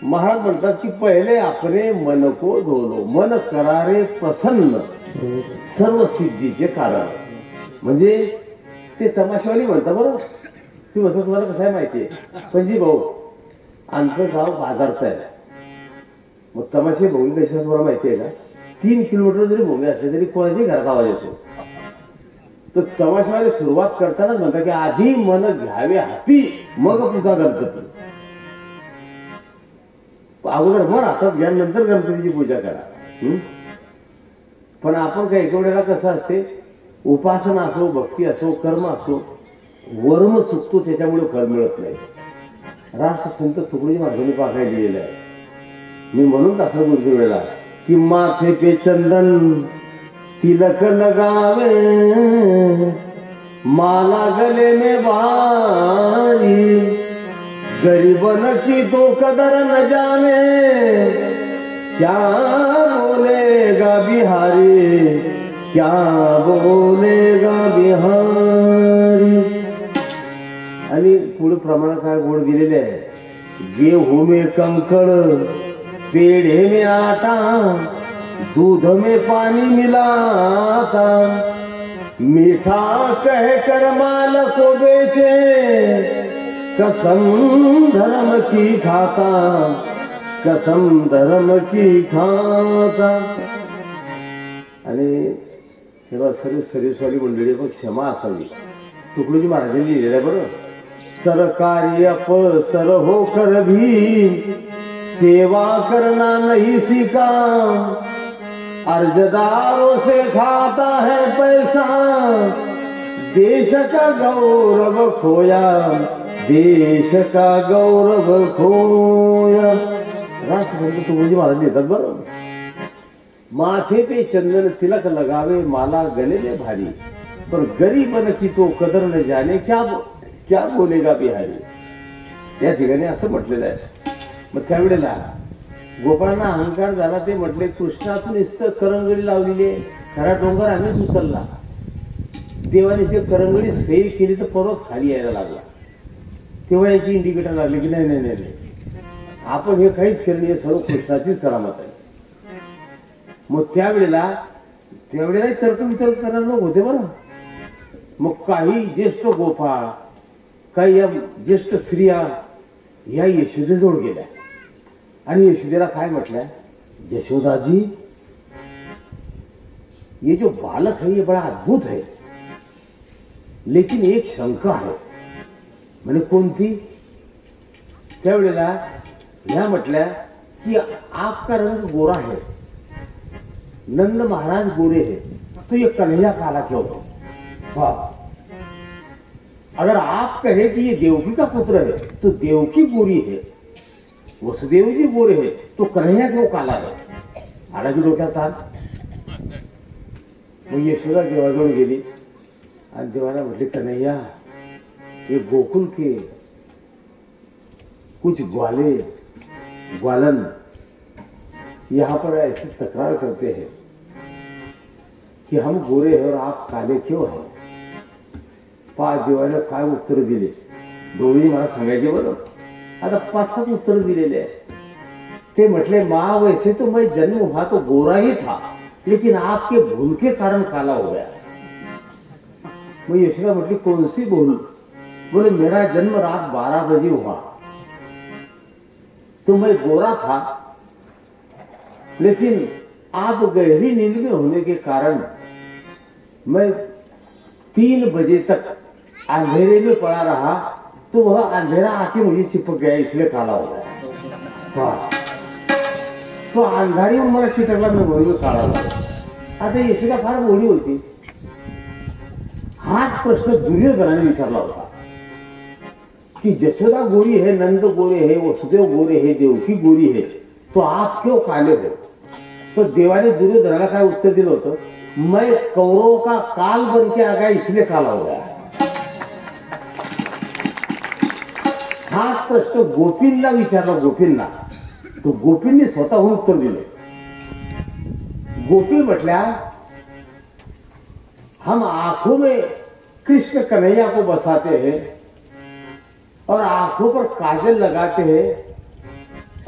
महाराज म्हणतात की पहिले अपने मन को धोलो, मन करारे प्रसन्न सर्व सिद्धीचे कारण. म्हणजे ते तमाशावाली म्हणता बरं. ती म्हणतो तुम्हाला कसं आहे माहितीये, पणजी भाऊ आमचं गाव बाजारचं आहे. मग तमाशे भोंगे कशा तुम्हाला माहिती आहे का, 3 किलोमीटर जरी भोंगे असले तरी कोणाच्याही घरात आवाज येतो. तर तमाशावाले सुरुवात करतानाच म्हणतात की आधी मन घ्यावे हाती मग पूजा गणपती. अगोदर मन हातात घ्या नंतर गणपतीची पूजा करा. पण आपण काही एका वेळेला कसं असते, उपासना असो, भक्ती असो, कर्म असो, वर्म चुकतो त्याच्यामुळे फळ मिळत नाही. राष्ट्रसंत तुकडोजी महाराजांनी पाकाय लिहिलेलं आहे. मी म्हणून दाखल बोलतो वेळेला की माथे पे चंदन तिलक लगावे, माला गले में भारी, गरीबन की तो कदर न जाने, क्या बोलेगा बिहारी, क्या बोलेगा बिहारी. आणि पुढे प्रमाण काय गोड दिलेले आहे, गेहूं में कंकड़, पेड़े में आटा, दूध में पानी मिलाता, मीठा कह कर माल को बेचे, कसम धर्म की खाता, कसम धर्म की खाता. आणि तेव्हा सर्विसवाली मंडळी पण क्षमा असावी. तुकडोजी महाराजांनी लिहिलेलं आहे बरं, सरकारी अफसर होकर भी सेवा करना नहीं सीखा, अर्जदारों से खाता है पैसा, देश का गौरव खोया, देश का गौरव खोया. राष्ट्रसंत तुकडोजी महाराज लिहितात बरं, माथे पे चंदन तिलक लगावे, माला गले में भारी, पर गरीबन की तो कदर न जाने, क्या बोलेगा बिहारी. या ठिकाणी असं म्हटलेलं आहे. मग त्यावेळेला गोपाळांना अहंकार झाला. ते म्हटले कृष्णातून इतकं करंगडी लावलेली आहे, खरा डोंगर आम्हीच उचलला. देवाने ते करंगडी सेल केली तर परत खाली यायला लागला. तेव्हा याची इंडिकेटर लागली की नाही नाही नाही, आपण हे काहीच केलं नाही, सर्व कृष्णाचीच करामत आहे. मग त्यावेळेला तर्क वितर्क करायला लोक होते बरं. मग काही ज्येष्ठ गोपाळ, काही या ज्येष्ठ स्त्रिया या यशोदेजवळ गेल्या आणि यशोदेला काय म्हटल्या, यशोदा जी ये जो बालक है ये बड़ा अद्भुत है, लेकिन एक शंका है. म्हणजे कोणती. त्यावेळेला ह्या म्हटल्या कि आपका रंग गोरा है, नंद महाराज गोरे है, तो ये कन्हैया काला क्यों है. हाँ, अगर आप कहे कि ये देवकी का पुत्र है तो देवकी गोरी है, वसुदेव जी गोरे है, तो कन्हैया क्यों काला है. आला की डोक्यात ताण. मग यशोदा देवाजवळ गेली आणि देवाला म्हटले, कन्हैया ये गोकुल के कुछ ग्वालन यहाँ पर ऐसी तकरार करते हैं कि हम गोरे हैं और आप काले क्यों हैं. पाच देवाने काय उत्तर दिले दोन्ही मला सांगायचे बरं. आता 5-7 उत्तर दिलेले आहे. ते म्हटले, माँ वैसे तो मैं जन्म हुआ तो गोरा ही था, लेकिन आपके भूल के कारण काला हो गया. मग यशोदा म्हटली, कौन सी भूल. बोले, मेरा जन्म रात 12 बजे हुआ तो मैं गोरा था, लेकिन आप गहरी नींद में होने के कारण मैं 3 बजे तक अंधेरे में पड़ा रहा, तो वह अंधेरा आके मुझे चिपक गया, इसलिए काला हो गया. हाँ, तो अंधारी मला चिटकला, मी म्हणून काळा झाला. आता यशोदा फार मोठी होती. हाच प्रश्न दुर्योधनाने विचारला होता कि यशोदा गोरी है, नंद गोरे है, वसुदेव गोरे है, देवकी गोरी है, तो आप क्यों काले हो. तो देवाने दुर्योधनाला काय उत्तर दिलं होतं, मैं कौरव का काल बन के आ गया इसलिए काला हो गया. हाच प्रश्न गोपींना विचारला. गोपींना तो गोपींनी स्वतःहून उत्तर दिलं. गोपी म्हटल्या, हम आंखों में कृष्ण कन्हैया को बसाते हैं और आंखों पर काजल लगाते हैं,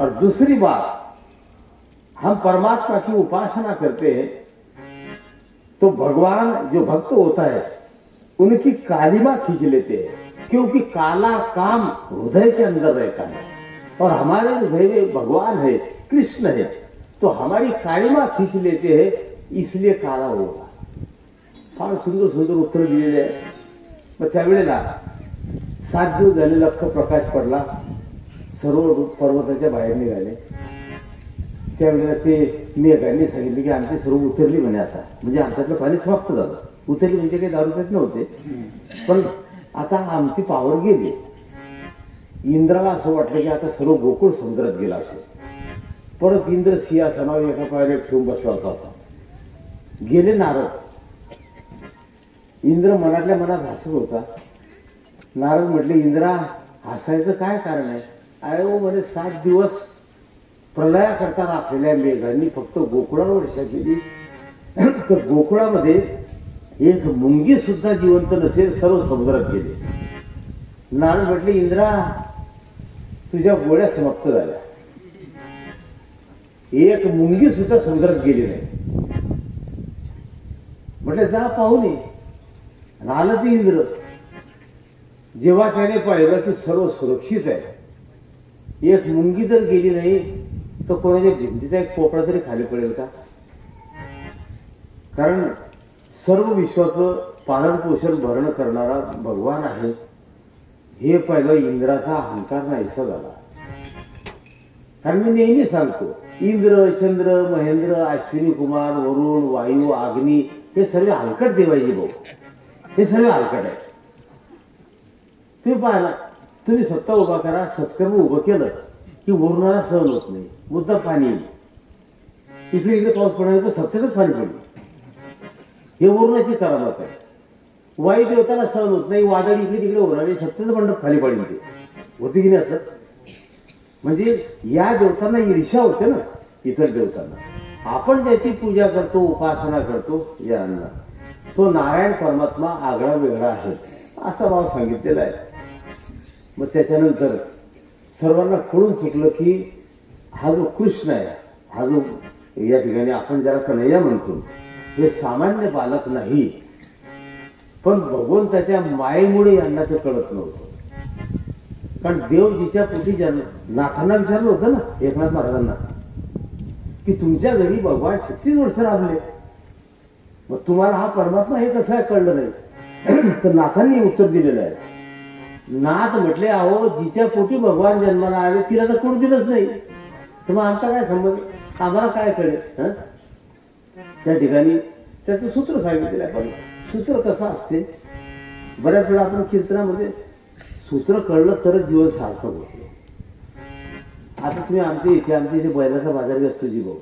और दूसरी बात हम परमात्मा की उपासना करते हैं, तो भगवान जो भक्त होता है उनकी कालिमा खींच लेते हैं, क्योंकि काला काम हृदय के अंदर रहता है और हमारे हृदय में भगवान है, कृष्ण है, तो हमारी कालिमा खींच लेते हैं, इसलिए काला होगा. फार सुंदर सुंदर उत्तर दिलेले आहे. मग त्यावेळेला 7 दिवस झाले, लख्ख प्रकाश पडला, सर्व पर्वताच्या बाहेर निघाले. त्यावेळेला ते मेघांनी सांगितले की आमची सर्व उतरली म्हणे आता, म्हणजे आमच्यातलं पाणी समाप्त झालं. उतरली म्हणजे काही दारू पेत नव्हते, पण आता आमची पावर गेली. इंद्राला असं वाटलं की आता सर्व गोकुळ समुद्रात गेला असेल. परत इंद्र सिंहासनावर एका पायाने ठेवून बसला होता. असा गेले नारद. इंद्र मनातल्या मनात हसत होता. नारद म्हटले, इंद्रा हसायचं काय कारण आहे? अरे हो म्हणे, 7 दिवस प्रलयाकरता राखलेल्या मेघांनी फक्त गोकुळावर वर्षा केली, तर गोकुळामध्ये एक मुंगी सुद्धा जिवंत नसेल, सर्व समुद्रात गेले. नारद म्हटले, इंद्रा तुझ्या गोळ्या समाप्त झाल्या, एक मुंगी सुद्धा समुद्रात गेली नाही. म्हटले जा पाहून ये. आलं ते इंद्र. जेव्हा त्याने पाहिलं की सर्व सुरक्षित आहे, एक मुंगी जर गेली नाही तर कोणाच्या भिंतीचा एक पोपळा तरी खाली पडेल का? कारण सर्व विश्वाचं पालन पोषण भरण करणारा भगवान आहे, हे पहिलं इंद्राचा अहंकार नाहीसा झाला. कारण मी नेहमी सांगतो, इंद्र, चंद्र, महेंद्र, अश्विनी कुमार, वरुण, वायू, अग्नी हे सर्व हलकट देवायचे भाऊ, हे सर्व हलकट आहे. तुम्ही पाहिला, तुम्ही सत्ता उभा करा, सत्कर्म उभं केलं की वरुणाला सहन होत नाही, मुद्दा पाणी येईल. इकडे इकडे पाऊस पडणार तर सत्तेतच पाणी पडेल, हे वरुणाची करामत आहे. वायू देवताला सहन होत नाही, वादळ इकडे तिकडे होणार, सत्तेचं मंडप खाली पडेल. ते होती की नाही असं? म्हणजे या देवतांना ईर्ष्या होते ना इतर देवतांना. आपण ज्याची पूजा करतो, उपासना करतो, यांना तो नारायण परमात्मा आगळा वेगळा आहे असा भाव सांगितलेला आहे. मग त्याच्यानंतर सर्वांना कळून चुकलं की हा जो कृष्ण आहे, हा जो या ठिकाणी आपण ज्याला कन्हैया म्हणतो, हे सामान्य बालक नाही, पण भगवंताच्या मायेमुळे यांना ते कळत नव्हतं. कारण देव जिच्या पोटी नाथांना विचारलं होतं ना, एकनाथ महाराजांना, की तुमच्या घरी भगवान 36 वर्ष राबले, मग तुम्हाला हा परमात्मा हे कसं कळलं नाही? तर नाथांनी उत्तर दिलेलं आहे. नाथ म्हटले, अहो जिच्या पोटी भगवान जन्माला आले तिला तर कळू दिलंच नाही, तर मग आमचा काय संबंध, आम्हाला काय कळेल? त्या ठिकाणी त्याचं सूत्र सांगितलेलं आहे. पण सूत्र कसं असते, बऱ्याच वेळा आपण कीर्तनामध्ये सूत्र कळलं तरच जीवन सार्थक होते. आता तुम्ही आमच्या इथे बैलाचा बाजार असतो जी भाऊ,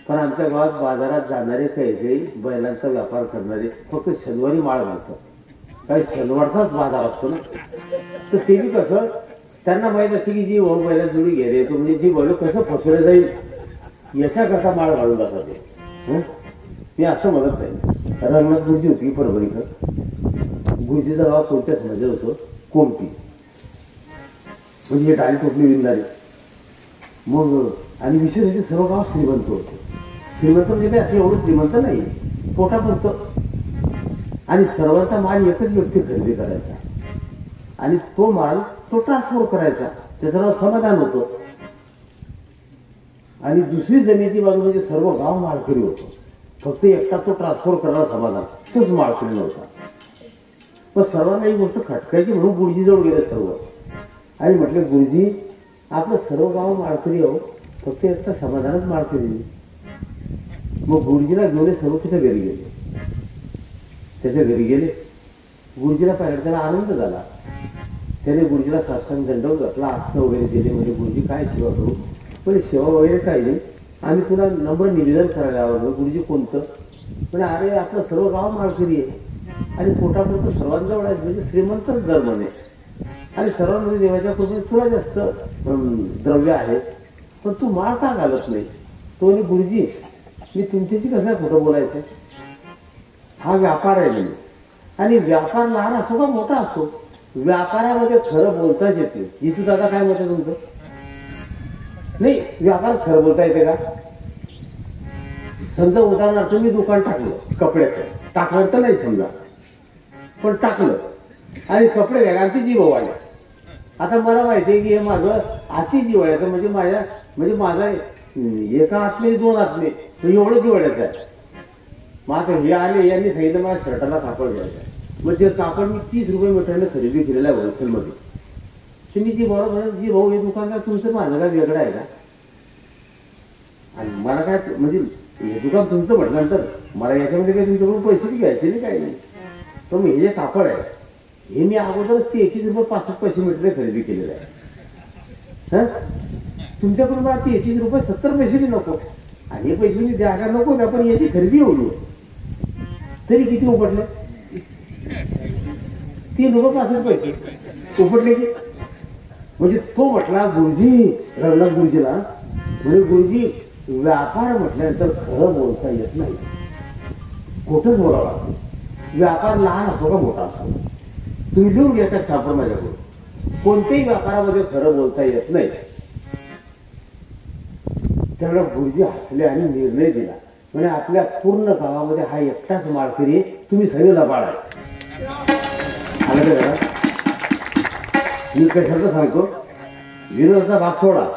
पण आमच्या गावात बाजारात जाणारे काही बैलांचा व्यापार करणारे फक्त शनिवारी माळ घालतात. काही शनिवारचाच बाजार असतो ना, तर ते कसं त्यांना माहीत असते की जी भाऊ बैला जोडी घ्यायला येतो, म्हणजे जी बैल कसं फसवलं जाईल याच्याकरता माळ घालून जातात ते. मी असं म्हणत नाही. रंगनाथ गुरुजी होती परभणीकर, गुरुजीचा गाव कोणत्या समाजात होतं? कोमटी. म्हणजे हे टाळी टोपली विणणारे. मग आणि विशेष म्हणजे सर्व गाव श्रीमंत होते. श्रीमंत म्हणजे असं एवढं श्रीमंत नाही, पोटापुरतं. आणि सर्वांचा माल एकच व्यक्ती खरेदी करायचा आणि तो माल तो ट्रान्सफर करायचा, त्याचं नाव समाधान होतं. आणि दुसरी जमिनीची बाजू म्हणजे सर्व गाव माळकरी होतं, फक्त एकटा तो ट्रान्सफर करणारा समाधान, तोच माळकरी नव्हता. पण सर्वांना ही गोष्ट खटकायची म्हणून गुरुजीजवळ गेले सर्व आणि म्हटले, गुरुजी आपलं सर्व गाव माळकरी आहो, फक्त एकटा समाधानच माळकरी. मग गुरुजीला घेऊन सर्व तिथे घरी गेले. त्याच्या घरी गेले, गुरुजीला पाहिलं, त्याला आनंद झाला. त्याने गुरुजीला साष्टांग दंडवत घातला, आसन वगैरे दिले. म्हणजे गुरुजी काय सेवा करू? म्हणजे सेवा वगैरे काही नाही, आम्ही तुला नम्र निवेदन करायला आवडलं. गुरुजी कोणतं? म्हणजे अरे आपलं सर्व गाव माळकरी आहे आणि पोटापुरतं सर्वांजवळ आहे, म्हणजे श्रीमंतच धर्म आहे आणि सर्वांमध्ये देवाच्या कृपेने तुला जास्त द्रव्य आहे, पण तू माळ का घालत नाही? तो म्हणजे गुरुजी मी तुमच्याशी कसं खोटं बोलायचं? हा व्यापार आहे म्हणजे, आणि व्यापार लहान असो का मोठा असो, व्यापारामध्ये खरं बोलताच येते. जितू दादा काय मत आहे तुमचं? नाही, व्यापार खरं बोलता येते का? समजा उदाहरणार्थ मी दुकान टाकलं कपड्याचं, टाकलं तर नाही समजा, पण टाकलं आणि कपडे घ्यायला आमची जीव वाढले. आता मला माहिती आहे की हे माझं अति जिव्हाळ्याचं म्हणजे माझा एका आत्मे 2 आत्मे एवढं जिव्हाळ्याचं आहे. मग आता हे आले यांनी सांगितलं मला शर्टाला कापड घ्यायचं आहे. मग ते कापड मी 30 रुपये मीटरने खरेदी केलेलं आहे होलसेलमध्ये. तुम्ही जी बरोबर जी भाऊ हे दुकानदार तुमचं माझं काय वेगळं आहे का? आणि मला काय म्हणजे हे दुकान तुमचं म्हटल्यानंतर मला याच्यामध्ये काही तुमच्याकडून पैसे बी घ्यायचे नाही काही नाही. तर मग हे जे कापड आहे हे मी अगोदर 33 रुपये 65 पैसे मीटरने खरेदी केलेलं आहे. हां तुमच्याकडून मला 33 रुपये 70 पैसे बी नको आणि हे पैसे मी द्यायला नको द्या, पण याची खरेदी एवढी तरी किती उपटले? 3 रुपये 65 पैसे उपटले की. म्हणजे तो म्हटला गुरुजी रघुनाथ गुरुजीला म्हणजे गुरुजी व्यापार म्हटल्यानंतर खरं बोलता येत नाही, खोटंच बोलावं लागतं. व्यापार लहान असो का मोठा असो तुम्ही लिहून घ्या त्या स्टाफवर माझ्याकडून, कोणत्याही व्यापारामध्ये खरं बोलता येत नाही. त्यावेळेला गुरुजी हसले आणि निर्णय दिला म्हणजे आपल्या पूर्ण गावामध्ये हा एकटाच माळकरी आहे, तुम्ही सगळे लबाड आहे. आलं का घरात? मी कशाचं सांगतो विरोधाचा भाग सोडा.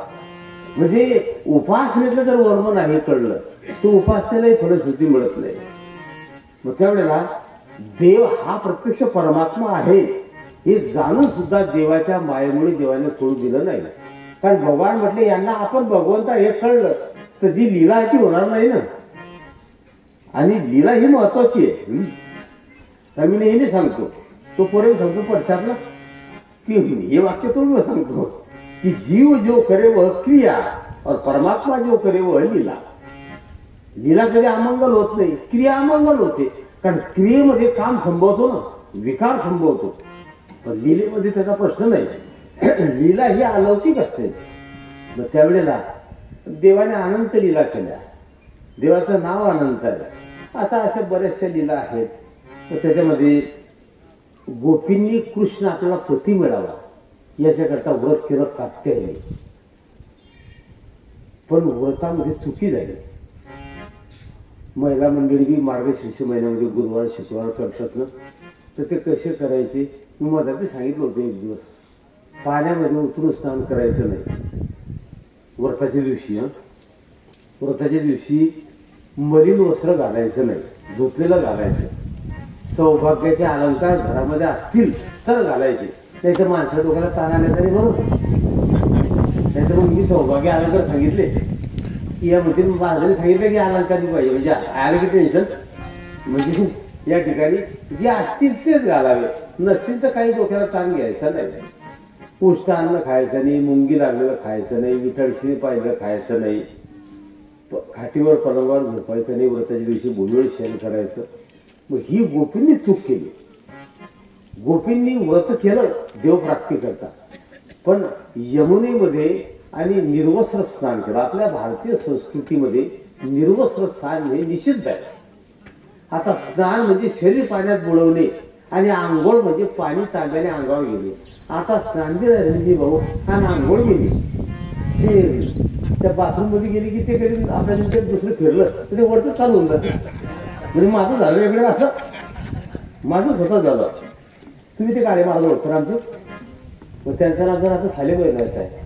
म्हणजे उपासनेचं जर वर्म नाही कळलं तर उपासनेलाही फलश्रुती मिळत नाही. मग त्यावेळेला देव हा प्रत्यक्ष परमात्मा आहे हे जाणून सुद्धा देवाच्या मायेमुळे देवाने सोडू दिलं नाही. कारण भगवान म्हटले यांना आपण भगवंत हे कळलं तर जी लीला आहे ती होणार नाही ना. आणि लीला ही महत्वाची आहे. तर मी नेहमी सांगतो तो पोरे सांगतो पडशातला कि ये वाक्य तो मैं सांगतो कि जीव जो करे वह क्रिया और परमात्मा जो करे वह लीला. लीला कधी अमंगल होत नाही, क्रिया अमंगल होते. कारण क्रियेमध्ये काम संभवतो ना, विकार संभवतो, पण लीलेमध्ये त्याचा प्रश्न नाही. लीला ही अलौकिक असते. मग त्यावेळेला देवाने अनंत लीला केल्या, देवाचं नाव अनंत आहे. आता अशा बऱ्याचशा लीला आहेत. तर त्याच्यामध्ये गोपींनी कृष्ण आपल्याला पती मिळावा याच्याकरता व्रत केलं कात्यायनी, पण व्रतामध्ये चुकी झाली. महिला मंडळी बी मार्गशीर्ष महिन्यामध्ये गुरुवार शुक्रवार करतात ना, तर ते कसे करायचे मी मला ते सांगितलं होतं. एक दिवस पाण्यामध्ये उतरून स्नान करायचं नाही व्रताच्या दिवशी. व्रताच्या दिवशी मलिन वस्त्र घालायचं नाही, धुतलेलं घालायचं. सौभाग्याचे अलंकार घरामध्ये असतील तर घालायचे, त्याच्या माणसा डोक्याला ताण आल्या तरी बरोबर. त्याच्यावर मी सौभाग्य अलंकार सांगितले की यामध्ये माझ्याने सांगितलं की अलंकार पाहिजे म्हणजे आलं की टेन्शन. म्हणजे या ठिकाणी जे असतील तेच घालावे, नसतील तर काही डोक्याला ताण घ्यायचा नाही. पुष्ट अन्न खायचं नाही, मुंगी लागलेलं खायचं नाही, विठळशी पाहिलं खायचं नाही, खाटीवर पलंगावर झोपायचं नाही, व्रताच्या दिवशी भूमीवर शेण करायचं. मग ही गोपींनी चूक केली. गोपींनी व्रत केलं देवप्राप्ती करता, पण यमुनेमध्ये आणि निर्वस्त्र स्नान केलं. आपल्या भारतीय संस्कृतीमध्ये निर्वस्त्र स्नान हे निषिद्ध आहे. आता स्नान म्हणजे शरीर पाण्यात बुडवणे आणि आंघोळ म्हणजे पाणी तांब्याने अंगावर गेले. आता स्नान दिलं रणजी भाऊ आणि आंघोळ गेली, ते त्या बाथरूम मध्ये गेली की ते कधी आपल्या दुसरं फिरलं तर ते वरचं चालू होऊन जातं. म्हणजे माझं झालं वेगळं, असं माझं स्वतः झालं. तुम्ही ते गाडी मारलं होतं आमचं. मग त्यांचा नाम जर आता साले बैलायचं आहे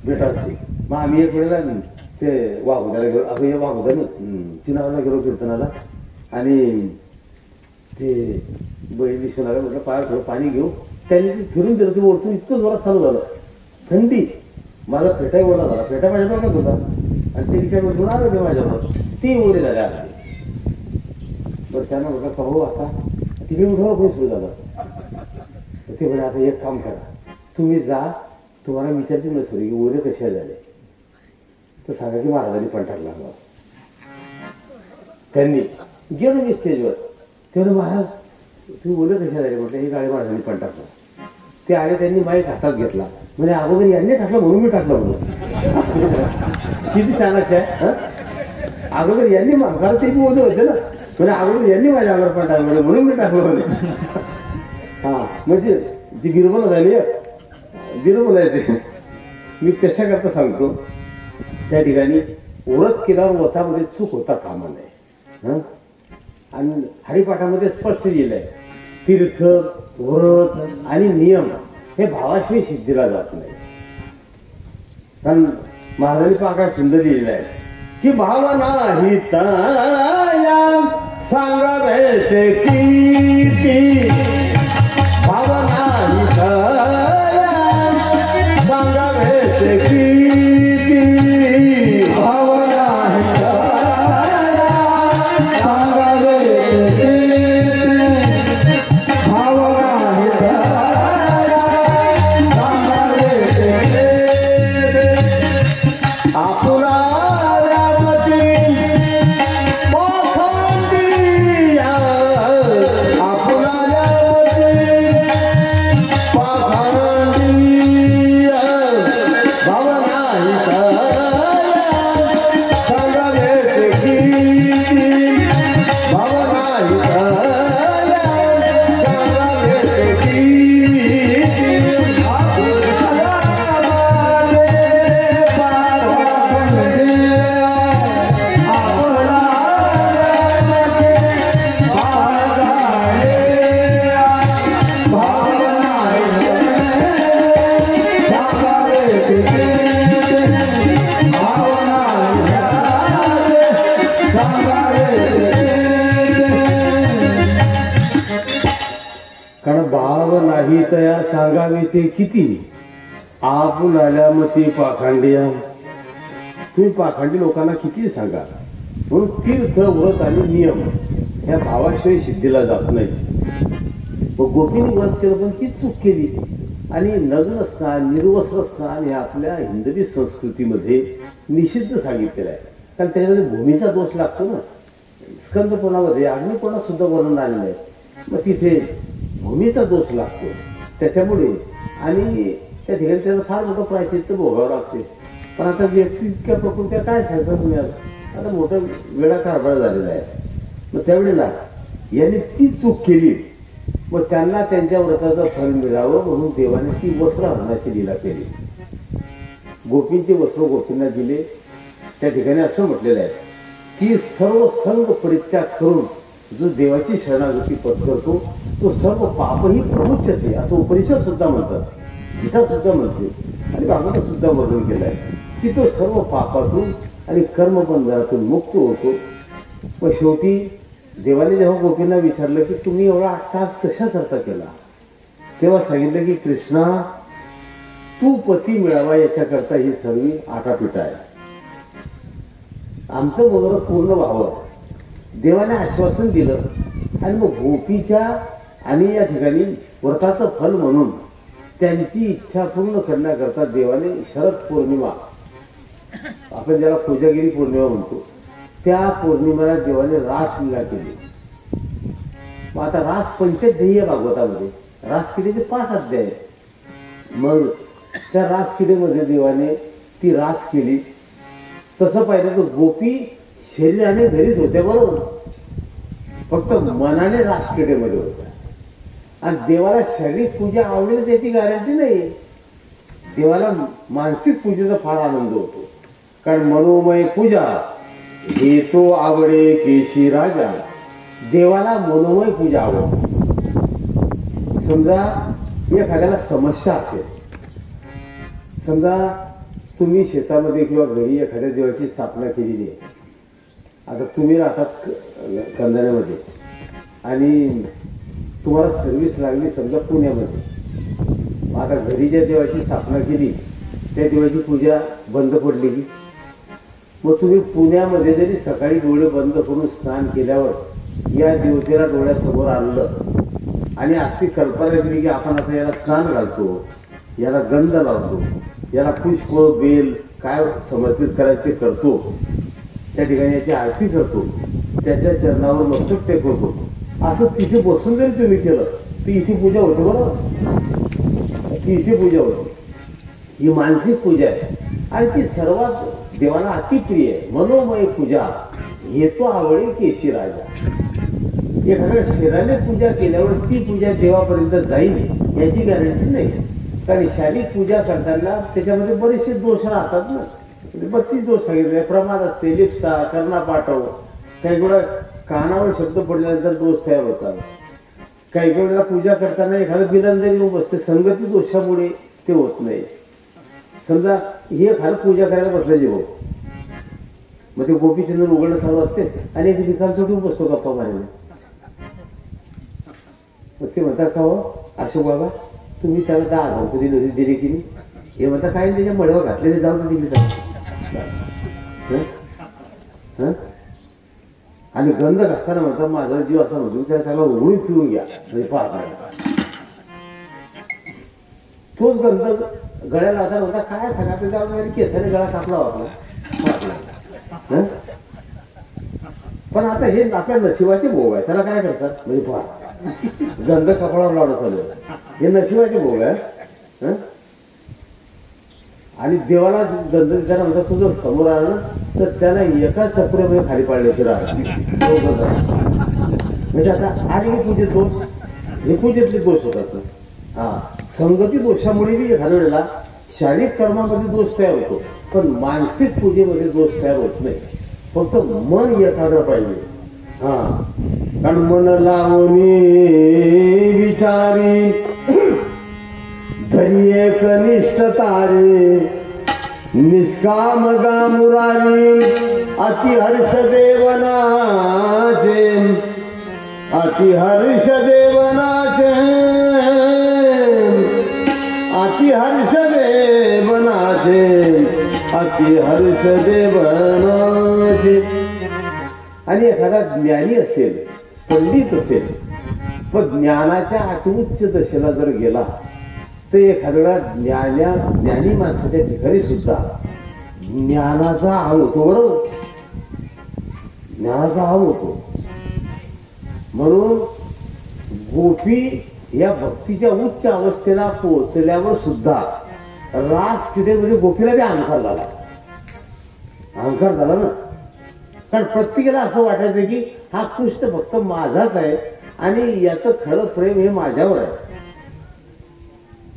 बेटाची. मग आम्ही एक वेळेला ते वाघोद्याला गेलो, असं हे वाघोद्या चिनावरला गेलो कीर्तनाला, आणि ते बैल विश्वनाला म्हटलं पाय थोडं पाणी घेऊ. त्यांनी फिरून दिलं, ते वरतून इतकं जोरात चालू झालं, थंडी. माझा फेटाही ओला झाला, फेटा माझ्या डोक्यात होता आणि ते रिक्षा बसून आलं ते माझ्यावर, ते ओढे झाले आले. बरं त्यांना म्हटलं का हो आता तिकडे उठावर कोणी सुरू झालं. ते म्हणजे आता एक काम करा, तुम्ही जा, तुम्हाला विचारते नसतो की ओढे कशा झाले तर सांगा की महाराजांनी पण टाकला. त्यांनी गेलो मी स्टेजवर, तेवढं महाराज तुम्ही ओढे कशा झाले म्हटलं, ही गाडी महाराजांनी पण टाकला. ते आले, त्यांनी माईक हातात घेतला, म्हणजे अगोदर यांनी टाकलं म्हणून मी टाकलं म्हणून. किती छानच आहे. अगोदर यांनी कारण ते बी ओझं होते ना, म्हणजे अगोदर यांनी माझ्या अंगावर पण टाकलं म्हणून मी टाकलं म्हणे. हा म्हणजे ती गिरबल झाली, गिरबल आहे ते. मी कशा करता सांगतो, त्या ठिकाणी व्रत केल्यावर व्रतामध्ये चूक होता कामा नये. आणि हरिपाठामध्ये स्पष्ट लिहिलंय तीर्थ व्रत आणि नियम हे भावाशिवाय सिद्धीला जात नाही. कारण महाराजांनी पाका सुंदर लिहिलेलं आहे की भावना ही तया सांगावे ते किती, भावना ही तया सांगावे ते किती, भावना ही तया सांगावे ते किती, भावना ही तया सांगावे ते किती. आपुला कारण भाव नाही तया सांगावे ते किती, आपुलाल्या मती पाखंडिया. तुम्ही पाखंडी लोकांना किती सांगा. म्हणून तीर्थ व्रत आणि नियम ह्या भावाशिवाय सिद्धीला जात नाही. मग गोपीने व्रत केलं पण ती चूक केली. आणि नग्न स्नान निर्वस्त्र स्नान हे आपल्या हिंदवी संस्कृतीमध्ये निषिद्ध सांगितलेलं आहे. कारण त्याच्यामध्ये भूमीचा दोष लागतो ना. स्कंदपुरामध्ये अग्निपुराणात सुद्धा वर्णन आलेलं आहे. मग तिथे भूमीचा दोष लागतो त्याच्यामुळे आणि त्या ठिकाणी त्याला फार मोठं प्रायश्चित्त भोगावं लागते. पण आता व्यक्ती इतक्या प्रकृत्या काय सांगतात तुम्ही आता मोठं वेळा कारभार झालेला आहे. मग त्यावेळेला यांनी ती चूक केली. मग त्यांना त्यांच्या व्रताचं फल मिळावं म्हणून देवाने ती वस्त्र हरणाची लीला केली. गोपींचे वस्त्र गोपींना दिले. त्या ठिकाणी असं म्हटलेलं आहे की सर्व संग परित्याग करून जो देवाची शरणागती पत्करतो तो सर्व पापही प्रमुच्यते असं उपनिषद सुद्धा म्हणतात. गीता सुद्धा म्हणते आणि भागवत सुद्धा वर्णन केलं आहे की तो सर्व पापातून आणि कर्मबंधनातून मुक्त होतो. पण शेवटी देवाने जेव्हा गोपींना विचारलं की तुम्ही एवढा 8 तास कशा करता केला, तेव्हा सांगितलं की कृष्णा तू पती मिळावा याच्याकरता ही सर्व आटापिटा आहे. आमचं मनोरथ पूर्ण व्हावं देवाने आश्वासन दिलं. आणि मग गोपीच्या आणि या ठिकाणी व्रताचं फल म्हणून त्यांची इच्छा पूर्ण करण्याकरता देवाने शरद पौर्णिमा, आपण ज्याला कोजागिरी पौर्णिमा म्हणतो, त्या पौर्णिमेला देवाने रासलीला केली. मग आता रास पंचध्येय भागवतामध्ये रासकिलेचे 5 अध्याय. मग त्या रासकिलेमध्ये देवाने ती रास केली. तसं पाहिलं तर गोपी शरीराने घरीच होत्या बरोबर, फक्त मनाने रासकिलेमध्ये होत्या. आणि देवाला शारीरिक पूजा आवडेल त्याची गॅरंटी नाही. देवाला मानसिक पूजेचा फार आनंद होतो. कारण मनोमय पूजा हे तो आवडे केशी राजा. देवाला मनोमय पूजा आवडते. समजा एखाद्याला समस्या असेल, समजा तुम्ही शेतामध्ये किंवा घरी एखाद्या देवाची स्थापना केलेली आहे. आता तुम्ही राहतात कंधाण्यामध्ये आणि तुम्हाला सर्व्हिस लागली समजा पुण्यामध्ये. आता घरी ज्या देवाची स्थापना केली त्या देवाची पूजा बंद पडली की मग तुम्ही पुण्यामध्ये जरी सकाळी डोळे बंद करून स्नान केल्यावर या देवतेला डोळ्यासमोर आणलं आणि अशी कल्पना केली की आपण आता याला स्नान घालतो, याला गंध लावतो, याला पुष्प बेल काय समर्पित करायचे ते करतो, त्या ठिकाणी याची आरती करतो, त्याच्या चरणावर मस्तक टेकवतो, असं तिथे बसून जरी तुम्ही केलं तर इथे पूजा होते. बरोबर, ती इथे पूजा होते. ही मानसिक पूजा आहे आणि ती सर्वात देवाला अतिप्रिय आहे. मनोमय पूजा हे तो आवडेल केशी राजा. एखाद्या शरीराने पूजा केल्यावर ती पूजा देवापर्यंत जाईल याची गॅरंटी नाही. कारण शारीरिक पूजा करताना त्याच्यामध्ये बरेचसे दोष राहतात ना. 32 दोष सांगितले. प्रमाद असते, लिप्सा, कर्णा पाठव, काही वेळा कानावर शब्द पडल्यानंतर दोष तयार होतात, काही वेळेला पूजा करताना एखादं बिलन जरी येऊन बसते, संगती दोषामुळे ते होत नाही. समजा हे एखादं पूजा करायला बसलं जेव्हा, मग ते गोपीचंदन उघडणं चालू असते आणि एक निकाल सोडून बसतो गप्पा मारायला. मग ते म्हणतात का हो अशोक बाबा तुम्ही त्याला का गणपती नदी दिली की नाही? हे म्हणता काय त्याच्या मळ्यावर घातलेले जाऊन दिली तर आणि गंध घासताना म्हणतात माझा जीव असा म्हणतो त्याला उघडून पिऊन घ्या म्हणजे पाहत नाही. तोच गंध गळ्याला आता म्हणता काय सगळा ते जाऊन केसाने गळा कापला वाटला. पण आता हे आपल्या नशिबाचे भोग आहे, त्याला काय करतात म्हणजे पहा गंध कपडावर लावणं चालू हे नशिबाचे भोग आहे. आणि देवाला गंध त्याला म्हणतात तुझं समोर आलं ना तर त्याला एका चक्रामध्ये खाली पाडल्याशिवाय म्हणजे आता आणि हे पूजेत दोष, हे पूजेतले दोष होतात. हा संगती दोषामुळे बी एखाद्या वेळेला शारीरिक कर्मामध्ये दोष तयार होतो, पण मानसिक पूजेमध्ये दोष तयार होत नाही. फक्त मन एखादं पाहिजे. हा कारण मन लावणी विचारी धरी एक निष्ठ तारी निष्काम गा मुरारी अति हर्ष देवनाचे अति हर्ष देवनाचे अति हर्ष देवनाचे अति हर्ष देवनाचे. आणि एखादा ज्ञानी असेल, पंडित असेल, पण ज्ञानाच्या अतिउच्च दशेला जर गेला तर एखाद्या ज्ञानी माणसाच्या ठिकाणी सुद्धा ज्ञानाचा अभाव होतो. बरोबर, ज्ञानाचा अभाव होतो. म्हणून गोपी या भक्तीच्या उच्च अवस्थेला पोहोचल्यावर सुद्धा रास क्रीडेमध्ये गोपीला बी अहंकार झाला. अहंकार झाला ना, कारण प्रत्येकाला असं वाटायचं की हा कृष्ण भक्त माझाच आहे आणि याचं खरं प्रेम हे माझ्यावर आहे,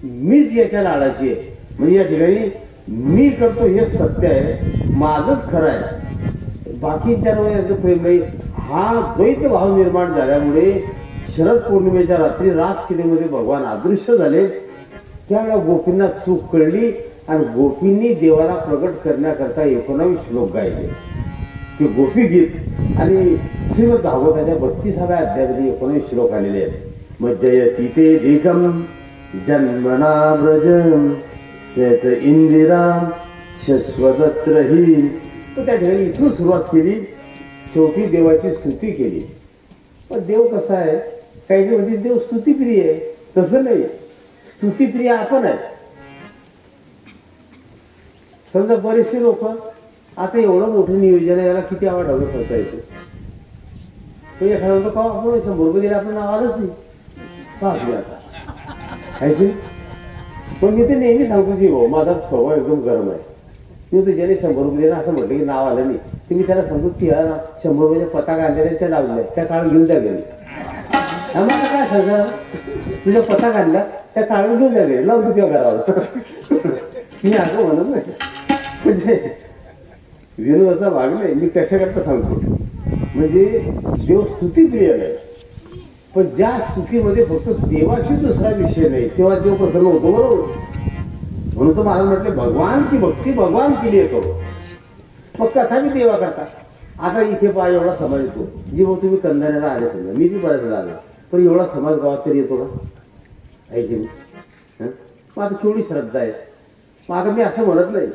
मीच याच्या लाडाची आहे. म्हणजे या ठिकाणी मी करतो हे सत्य आहे, माझंच खरं आहे, बाकीच्यांवर याचं प्रेम नाही. हा द्वैत भाव निर्माण झाल्यामुळे शरद पौर्णिमेच्या रात्री रासक्रीडेमध्ये भगवान अदृश्य झाले. त्यावेळेला गोपींना चूक कळली आणि गोपींनी देवाला प्रगट करण्याकरता 19 श्लोक गायले. ते गोपी गीत आणि श्रीमद भागवताच्या 32व्या अध्यायामध्ये 19 श्लोक आलेले आहेत. मग जयती ते दिगम जन्मना व्रजम यत इंदिरा शश्वतत्र ही. तर त्या ठिकाणी इथून सुरुवात केली, शेवटी देवाची स्तुती केली. पण देव कसा आहे, काही म्हणजे देव स्तुतीप्रिय आहे, तसं नाही. स्तुतीप्रिय आपण आहे. समजा बरेचसे लोक आता एवढं मोठं नियोजन आहे, याला किती आवाज हवं करता येते. तो एखादा म्हणतो का आपण 100 रुपये दिले आपलं नाव आलंच नाही का आता. पण मी ते नेहमी सांगतो की हो माझा स्वभाव एकदम गरम आहे. मी तुझ्याने 100 रुपये दिला असं म्हटलं की नाव आलं नाही, ते मी त्याला सांगतो की 100 रुपयाच्या पताका आणलेल्या त्या लावल्या त्या काळ घेऊन द्या गेले. आम्हाला काय सांगा तुझ्या पताका आणला त्या काढून घेऊन द्या गेले, लावून तुझ्या घरावर. मी असं म्हणत नाही, म्हणजे विनोदाचा भाग नाही. मी कशा करता सांगतो म्हणजे देव स्तुतीप्रिय नाही, पण ज्या स्तुतीमध्ये फक्त देवाशी दुसरा विषय नाही तेव्हा देव प्रसन्न होतो. बरोबर, म्हणून तो मला म्हटलं भगवान की भक्ती भगवान केली आहे करो. मग कथा मी देवा करता. आता इथे पहा एवढा समाज येतो, जेव्हा तुम्ही कंधाण्याला आले समजा, मी ती बऱ्याच आलो, पण एवढा समाज गावात तरी येतो का ऐकले मी. मग आता केवढी श्रद्धा आहे. मग आता मी असं म्हणत नाही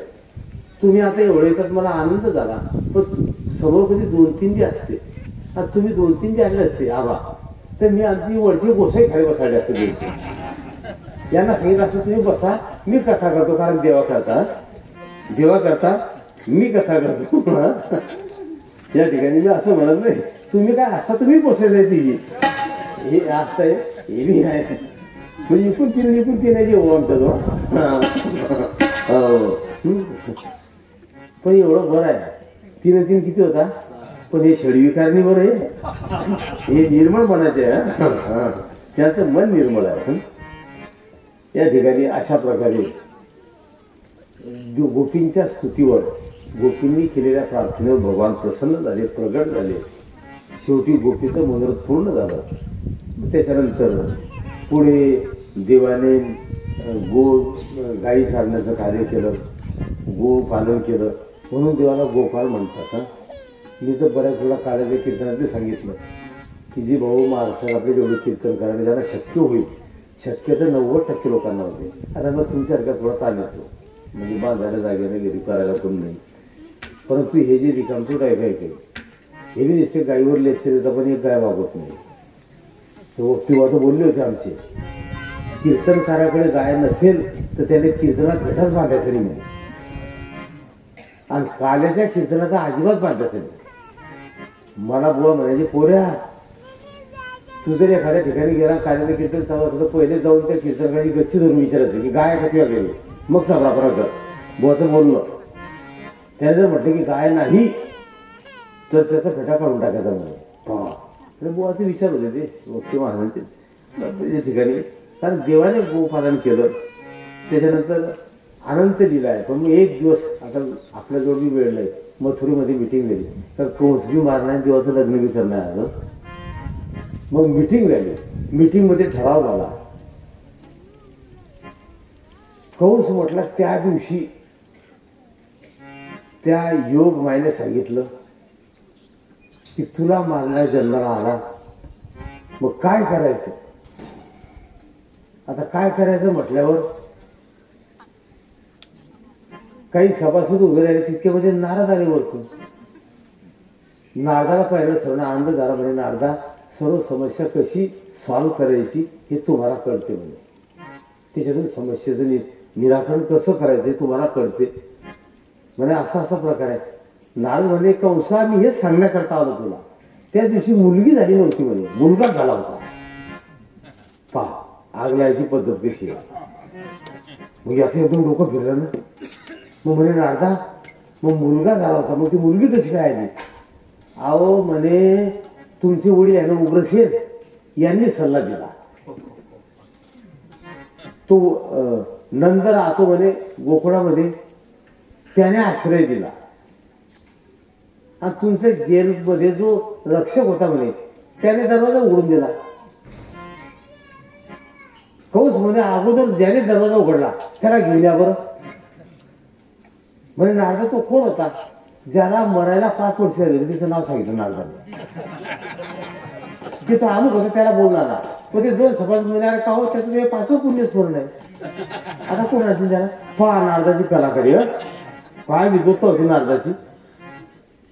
तुम्ही आता एवढे येतात मला आनंद झाला, पण समोर कधी 2-3 जे असते, आता तुम्ही 2-3 जे आले असते आबा तर मी आमची वरची गोसाई खाली बसायला असं बोलतो. यांना सांगितलं असं तुम्ही बसा, मी कथा करतो, कारण देवा करता मी कथा करतो. या ठिकाणी मी असं म्हणत नाही तुम्ही काय असता तुम्ही बसायचं ती हे असतंय हे बी आहे. म्हणजे इकून तीन आहे जेव्हा आमच्या जवळ. पण एवढं बरं आहे 3 किती होता, पण हे षडविकारणी बरं आहे, हे निर्मळ मनाचे आहे, त्याचं मन निर्मळ आहे. या ठिकाणी अशा प्रकारे गोपींच्या स्तुतीवर गोपींनी केलेल्या प्रार्थनेवर भगवान प्रसन्न झाले, प्रगट झाले. शेवटी गोपीचं मनोरथ पूर्ण झालं. त्याच्यानंतर पुढे देवाने गो गाई सारण्याचं कार्य केलं, गो पालन केलं, म्हणून देवाला गोपाळ म्हणतात. मी तर बऱ्याच वेळा काळाच्या कीर्तनात सांगितलं की जी भाऊ महाराष्ट्रात आपले जेवढे कीर्तन करायला ज्यांना शक्य होईल, शक्य तर 90% लोकांना होते. आता मग तुमच्यासारखा थोडा ताण येतो, म्हणजे बांधायला जागेला गेली करायला पण नाही. परंतु हे जे रिकामचं काय काय काही हे बी नुसते गायीवर लेक्चर येतं, पण एक गाय वागत नाही. तेव्हा तर बोलले होते आमचे, कीर्तनकाराकडे गाय नसेल तर त्याने कीर्तनात घटाच बांधायचं नाही, आणि काल्याच्या कीर्तनाचा अजिबात बांधायचं नाही. मला बुवा म्हणायचे, पोऱ्या तू जर एखाद्या ठिकाणी गेला काल्याचं कीर्तन चालू असतं, पहिले जाऊन त्या कीर्तनकाराची गच्ची धरून विचारायचं की गाय कशी गेली, मग सगळा कर. बुवाचं बोललं, त्याने जर म्हटलं की गाय नाही तर त्याचा फेटा काढून टाकायचा म्हणे. बुवाचे विचार होते ते भक्ती महाराजांचे त्या ठिकाणी. कारण देवाने गोपालन केलं, त्याच्यानंतर अनंत लिला आहे. पण मग एक दिवस आता आपल्याजवळ बी वेळ नाही, मथुरेमध्ये मिटिंग झाली, तर कंसबी मारण्याने देवाचं लग्न बी करण्यात आलं. मग मिटिंग झाली, मिटिंगमध्ये ठराव झाला. कंस म्हटला त्या दिवशी त्या योग मायने सांगितलं की तुला मारण्याला जन्माला आला, मग काय करायचं. आता काय करायचं म्हटल्यावर काही सभासद उभे राहिले, तितके म्हणजे नारद आले वरतून. नारदाला पाहिलं, सर्व आनंद झाला. म्हणजे नारदा, सर्व समस्या कशी सॉल्व्ह करायची हे तुम्हाला कळते म्हणे, त्याच्यातून समस्येचं निराकरण कसं करायचं हे तुम्हाला कळते म्हणे. असा असा प्रकार आहे. नारद म्हणे, कंसा मी हेच सांगण्याकरता आलो तुला. त्या दिवशी मुलगी झाली नव्हती म्हणे, मुलगा झाला होता. पहा आग लायची पद्धत कशी आहे. मग असं एकदम डोकं फिरलं ना. मग म्हणे नारदा, मग मुलगा झाला होता, मग ती मुलगी कशी काय आली. अहो म्हणे तुमचे वडील आहे ना उग्रसेन, यांनी सल्ला दिला. तो नंद राहतो म्हणे गोकुळामध्ये, त्याने आश्रय दिला. आणि तुमच्या जेलमध्ये जो रक्षक होता म्हणे त्याने दरवाजा उघडून दिला. कंस म्हणे अगोदर ज्याने दरवाजा उघडला त्याला घेऊन या बरं. म्हणे नारदा तो कोण होता, ज्याला मरायला 5 वर्ष झाली, तिचं नाव सांगितलं नारदाने. की तो अमुक होता त्याला बोलणारा. पण ते 2 सभासद मिळणार का हो, त्याचं हे 5 पुण्य स्मरण आहे. आता कोण असेल त्याला. पहा नारदाची कलाकारी, काय विद्वत्ता होती नारदाची.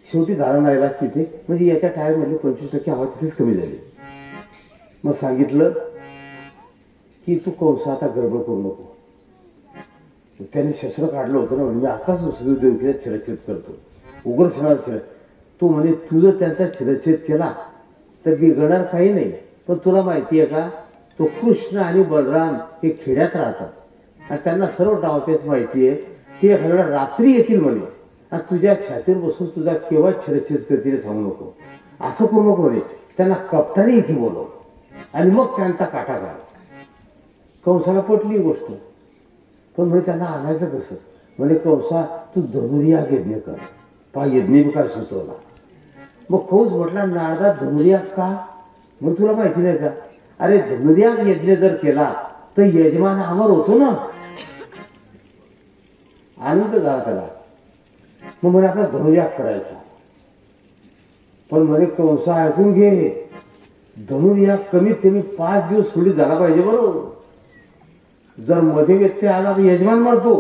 शेवटी झालं नाही तिथे, म्हणजे याच्या टायरमधले 25% हवा तिथेच कमी झाली. मग सांगितलं की तू कंस आता गडबड करू नको. त्याने शस्त्र काढलं होतं ना, म्हणजे आताच देवकीला शिरच्छेद करतो, उग्रसेनाला शिर. तो म्हणे तुझं त्यांचा शिरच्छेद केला तर बिघडणार काही नाही. पण तुला माहिती आहे का, तो कृष्ण आणि बलराम हे खेड्यात राहतात आणि त्यांना सर्व डावपेच माहिती आहे. ते एखाद्या रात्री येतील म्हणे, आणि तुझ्या छातीवर बसून तुझा केव्हा शिरच्छेद करतील सांगू नको. असं करू नको म्हणे, त्यांना कप्तानी इथे बोलव आणि मग त्यांचा काटा काढ. कंसाला पटली गोष्ट. पण म्हणजे त्यांना आणायचं कसं. म्हणजे कंसा तू धनुर्याग यज्ञ कर. पहा यज्ञ काय सुचवला. मग कंस म्हटला नारदा धनुर्याग का. मग तुला माहिती नाही का, अरे धनुर्याग यज्ञ जर केला तर यजमान अमर होतो ना. आनंद झाला त्याला. मग म्हणे आपला धनुर्याग करायचा. पण म्हणे कंसा ऐकून घे, धनुर्याग कमीत कमी 5 दिवस सोडी झाला पाहिजे बरोबर. जर मध्ये व्यत्यय आला तर यजमान मरतो.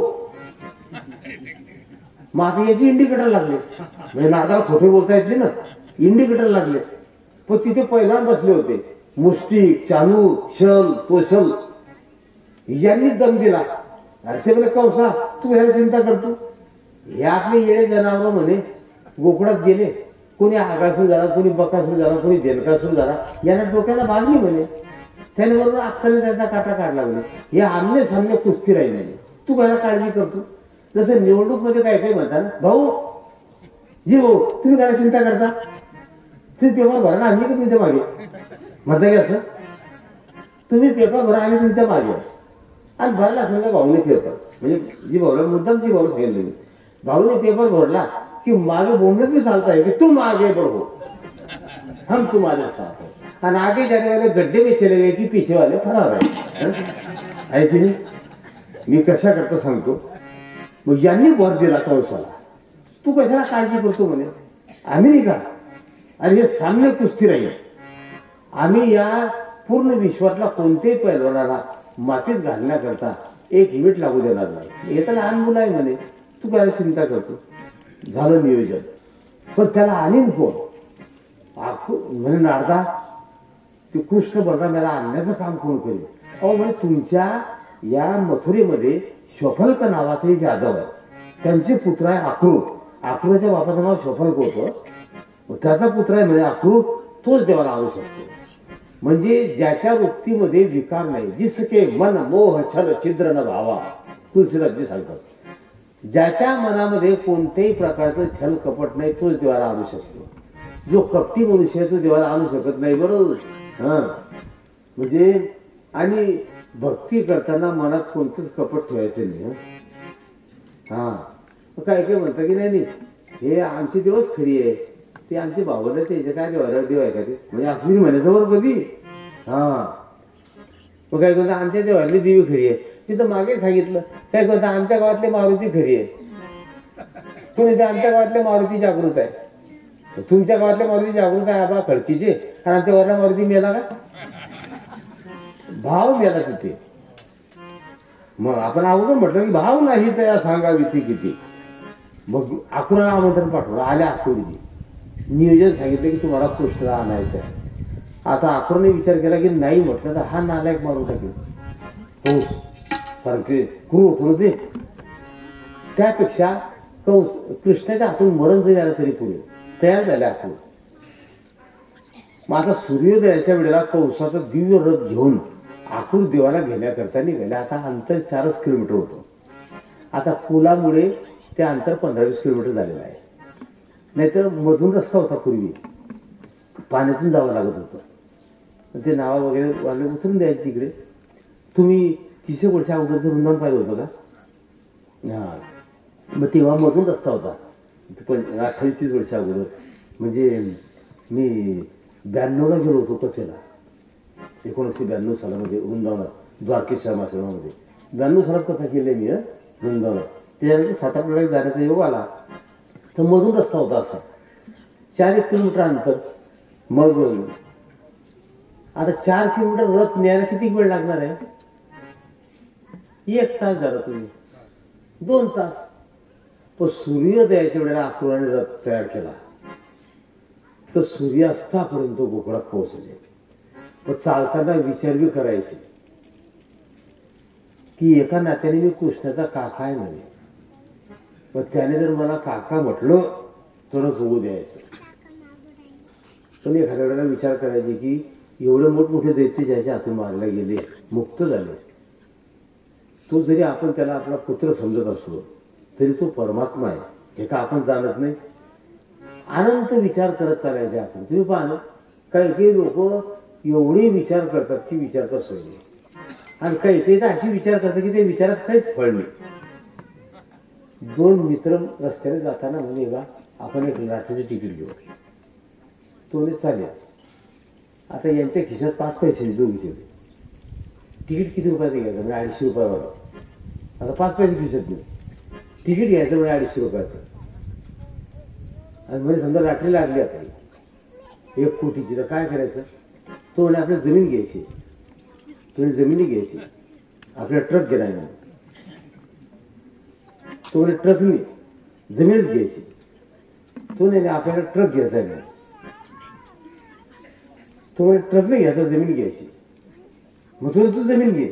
मग आता याची इंडिकेटर लागले. म्हणजे नारदाला खोटे बोलता येते ना, इंडिकेटर लागले. पण तिथे पहिलाच बसले होते मुष्टिक, चालूक, शल, तोशल यांनी दम दिला. अरे ते म्हणे कंसा तू ह्याला चिंता करतो. हे आपले येणे जनावर म्हणे गोकुळात गेले, कोणी आगासूर झाला, कोणी बकासूर झाला, कोणी देनकासूर झाला, यांना डोक्याला बांधली म्हणे. त्याने बरोबर अक्कलने त्यांचा काटा काढला म्हणे. हे आमने सामने कुस्ती राहील म्हणे. तू घरात काळजी करतो. जसं निवडणूक मध्ये काय काय म्हणता ना, भाऊ जी भाऊ तुम्ही घरात चिंता करता, तुम्ही पेपर भरा ना, आम्ही का तुमच्या मागे म्हणता की असं. तुम्ही पेपर भरा, आम्ही तुमच्या मागे. आणि भरला समजा भाऊने पेपर, म्हणजे जी भाऊला मुद्दाम जी भाऊ सांगितलं, भाऊने पेपर भरला की मागे बोंबलत मी चालता है की तू मागे बढ़ो, हम तुम्हारे साथ है. आणि आगे जाने वाले गड्ढे में चले गए की पीछे वाले फरार आहे की नाही. मी कशा करता सांगतो. मग यांनी भर दिला कौसाला, तू कशाला काळजी करतो म्हणे, आम्ही नाही का, आणि हे सामने कुस्ती राहील. आम्ही या पूर्ण विश्वातला कोणत्याही पैलवानाला मातीत घालण्याकरता 1 मिनिट लागू देणार नाही. हे तर लहान मुलं आहे म्हणे, तू काय चिंता करतो. झालं नियोजन. पण त्याला आणीन कोण, म्हणे नारदा ते कृष्ण बलराम आणण्याचं काम कोण करेल. अहो म्हणजे तुमच्या या मथुरेमध्ये श्वफल्क नावाचा एक यादव आहे, त्यांचे पुत्र आहे अक्रूर. अक्रूरच्या बापाचं नाव श्वफल्क होतं, त्याचा पुत्र आहे म्हणजे अक्रूर, तोच देवाला आणू शकतो. म्हणजे ज्याच्या वृत्तीमध्ये विकार नाही, जिसके मन मोह छल छिद्र न भावा, तुलसीदासजी सांगतात. ज्याच्या मनामध्ये कोणत्याही प्रकारचं छल कपट नाही, तोच देवाला आणू शकतो. जो कपटी मनुष्य आहे तो देवाला आणू शकत नाही. बरोबर. हा म्हणजे आणि भक्ती करताना मनात कोणतंच कपट ठेवायचं नाही. हा काय काय म्हणतं की नाही हे आमचे दिवस खरी आहे, ते आमचे भावना त्याचे काय देवाला देव आहे का ते, म्हणजे अश्विनी म्हणायचं बरं कधी. हा मग काय करता आमच्या देवातली देवी खरी आहे. तिथं मागे सांगितलं काय करता आमच्या गावातले मारुती खरी आहे. तुम्ही तर आमच्या गावातले मारुती जागृत आहे, तुमच्या गावातले मारुती जागृत आहे आबा खडकीचे, आणि आमच्या गावातला मारुती मेला का, भाव मेला तिथे. मग आपण अगोदर म्हटलं की भाव नाही तर या सांगावी ती किती. मग अक्रूराला आमंत्रण पाठवलं, आल्या अक्रूरजी. नियोजन सांगितलं की तुम्हाला कृष्णाला आणायचं आहे. आता अक्रूरने विचार केला की नाही म्हटलं तर हा नालायक मारून टाकेल. हो कारण की क्रूर होतो ते, त्यापेक्षा कृष्णाच्या हातून मरण जरी आलं तरी पुढे तयार झाले अक्रूर. मग आता सूर्योदयाच्या वेळेला कंसाचा दिव्य रथ घेऊन अक्रूर देवाला घेण्याकरता निघाले. आता अंतर 4 किलोमीटर होतं. आता पुलामुळे ते अंतर 15-20 किलोमीटर झालेलं आहे. नाहीतर मधून रस्ता होता पूर्वी, पाण्यातून जावं लागत होतं. ते नावा वगैरे वाले उतरून द्यायचे तिकडे. तुम्ही 30 वर्षा अगोदरचं वृंदावन पाहिलं होतं का. हां मग तेव्हा मधून रस्ता होता 28-30 वर्षा अगोदर. म्हणजे मी 92ला गेलो होतो कथेला, 1992 सालामध्ये वृंदावनात द्वारकेश्वर आश्रमामध्ये. 92 सालात कथा केली मी वृंदावनात. त्याच्यानंतर 7-8 वेळा जाण्याचा योग आला. तर मधून रस्ता होता असा 4-1 किलोमीटर अंतर. मग आता 4 किलोमीटर रथ न्यायला किती वेळ लागणार आहे. 1 तास झाला, तुम्ही 2 तास. पण सूर्योदयाच्या वेळेला अक्रूराने रथ तयार केला तर सूर्यास्तापर्यंत गोकुळात पोहोचले. पण चालताना विचार बी करायचे की एका नात्याने मी कृष्णाचा काका आहे म्हणे, पण त्याने जर मला काका म्हटलं तरच होऊ द्यायचं. पण एखाद्या वेळेला विचार करायचे की एवढे मोठमोठे दैत्य ज्याच्या हातून मारले गेले, मुक्त झाले, तो जरी आपण त्याला आपला पुत्र समजत असलो तरी तो परमात्मा आहे हे का आपण जाणत नाही. अनंत विचार करत चालायचे आपण. तुम्ही पहा ना, काही काही लोक एवढे विचार करतात की विचारता सोय नाही, आणि काही काही तर अशी विचार करतात की ते विचारात काहीच फळ नाही. 2 मित्र रस्त्याने जाताना म्हणे बा आपण एक लाटरीचं तिकीट घेऊ. तो चालेल. आता यांच्या खिशात 5 पैसे दोघीचे. तिकीट किती रुपयाचं घ्यायचं म्हणजे 250 रुपयावर. आता 5 पैसे खिशात घेऊ, तिकीट घ्यायचं म्हणजे 250 रुपयाचं. आणि म्हणजे समजा लॉटरी लागली आपली 1 कोटीची, तर काय करायचं. तो म्हणे आपल्याला जमीन घ्यायची, तुम्ही जमिनी घ्यायची, आपल्याला ट्रक घेणार नाही. तो म्हणे ट्रकने जमीनच घ्यायची. तो नाही आपल्याला ट्रक घ्यायचा नाही. तो म्हणे ट्रकने घ्यायचा, जमीन घ्यायची. मग तू जमीन घे,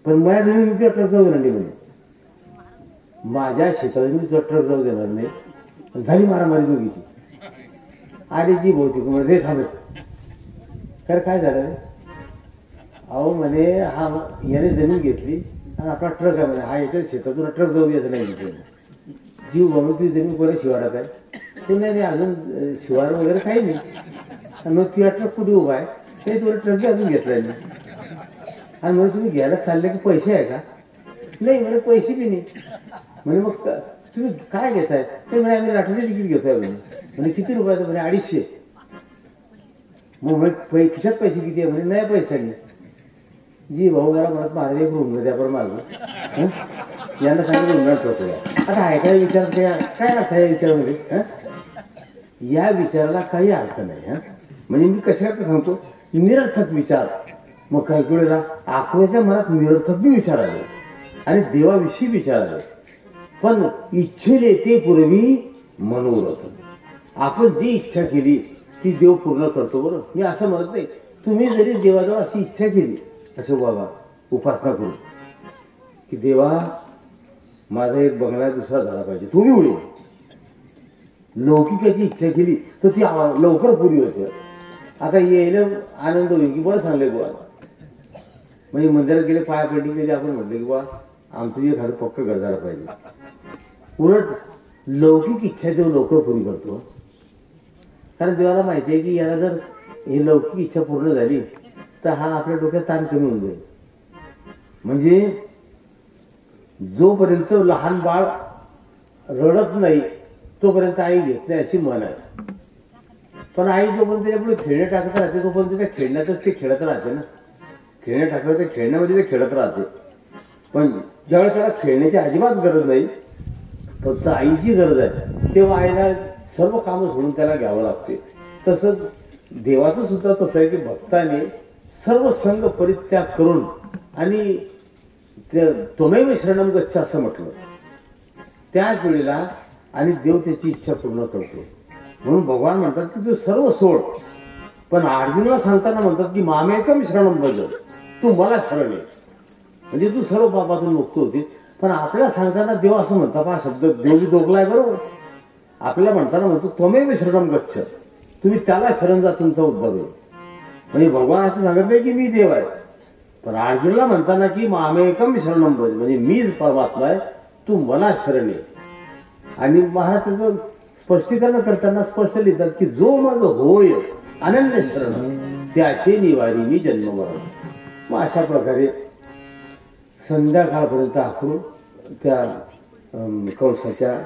पण माझ्या जमीन मी तुला ट्रक जाऊ देणार नाही म्हणे. माझ्या शेतात मी तुला ट्रक जाऊ देणार नाही. झाली मारामारी दोघीची. आलीची बहुतेक मध्ये थांबत. तर काय झालं, अहो म्हणे हा याने जमीन घेतली आणि आपला ट्रक आहे म्हणे, हा याच्या शेतातून ट्रक जाऊ द्यायचं नाही. जीव म्हणून ती जमीन कोणा शिवारात आहे. ते नाही अजून शिवार वगैरे काही नाही. आणि मग तुझा ट्रक कुठे उभा आहे ते तुला ट्रक अजून घेतला नाही. आणि म्हणून तुम्ही घ्यायला चालले की पैसे आहे का. नाही म्हणे पैसे बी नाही. म्हणजे मग तुम्ही काय घेताय ते म्हणे आम्ही लाटरीचं तिकीट घेतोय म्हणे. म्हणजे किती रुपयाचं म्हणे 250. मग खिशात पैसे किती आहे म्हणजे नाही पैसे नाही. जी भाऊ मला म्हणत महाराज एक रूम द्या बरं माझं. यांना सांगितलं उन्हाळ्यात होतो. आता ऐकायला विचार काय अर्थ आहे विचारामध्ये? या विचाराला काही अर्थ नाही. म्हणजे मी कशाला सांगतो, निरर्थक विचार. मग काही वेळेला आखल्याच्या मनात निरर्थक बी विचार आले आणि देवाविषयी विचार आले. पण इच्छेले ते पूर्वी मनोरथ. आपण जी इच्छा केली ती देव पूर्ण करतो. बरं, मी असं म्हणत नाही तुम्ही जरी देवाजवळ अशी इच्छा केली, असं बाबा उपासना करू की देवा माझा एक बंगला दुसरा झाला पाहिजे, तुम्ही उडी लौकिकाची इच्छा केली तर ती लवकर पुरी होते. आता यायला आनंद होईल की बरं सांगले बुवा. म्हणजे मंदिरात गेले पाया पडली गेले आपण म्हटलं की बुवा आमचं जे एखादं पक्क घर झालं पाहिजे. उलट लौकिक इच्छा देव लवकर पुरी करतो. कारण देवाला माहिती आहे की याला जर ही लौकिक इच्छा पूर्ण झाली तर हा आपल्या डोक्यात ताण कमी होऊन जाईल. म्हणजे जोपर्यंत लहान बाळ रडत नाही तोपर्यंत आई घेत नाही अशी म्हण आहे. पण आई जोपर्यंत त्याच्यापुढे खेळणे टाकत राहते तोपर्यंत त्या खेळण्यातच ते खेळत राहते ना. खेळणे टाकलं तर खेळण्यामध्ये ते खेळत राहते. पण ज्यावेळेस त्याला खेळण्याची अजिबात गरज नाही, फक्त आईची गरज आहे, तेव्हा आईला सर्व कामं सोडून त्याला घ्यावं लागते. तसंच देवाचं सुद्धा तसं आहे की भक्ताने सर्व संग परित्याग करून आणि त्वमेव शरणम गच्छ असं म्हटलं त्याच वेळेला आणि देव त्याची इच्छा पूर्ण करतो. म्हणून भगवान म्हणतात की तू सर्व सोड. पण अर्जुनाला सांगताना म्हणतात की मामेकम शरणम भज, तू मला शरण ये. म्हणजे तू सर्व पापातून मुक्त होते. पण आपल्याला सांगताना देव असं म्हणतात, हा शब्द देव दोघलाय बरोबर. आपल्याला म्हणताना म्हणतो त्वमेव शरणम गच्छ, तुम्ही त्याला शरण जा, तुमचा उद्धार होईल. म्हणजे भगवान असं सांगत नाही की मी देव आहे. पण अर्जुनला म्हणताना की मामेकम शरणम भज, म्हणजे मीच परमात्मा आहे, तू मला शरण ये. आणि महाराज त्याचं स्पष्टीकरण करताना स्पष्ट लिहितात की जो माझं होय अनन्य शरण त्याचे निवारी मी जन्म मरण. मग अशा प्रकारे संध्याकाळपर्यंत आखरून त्या कळसाच्या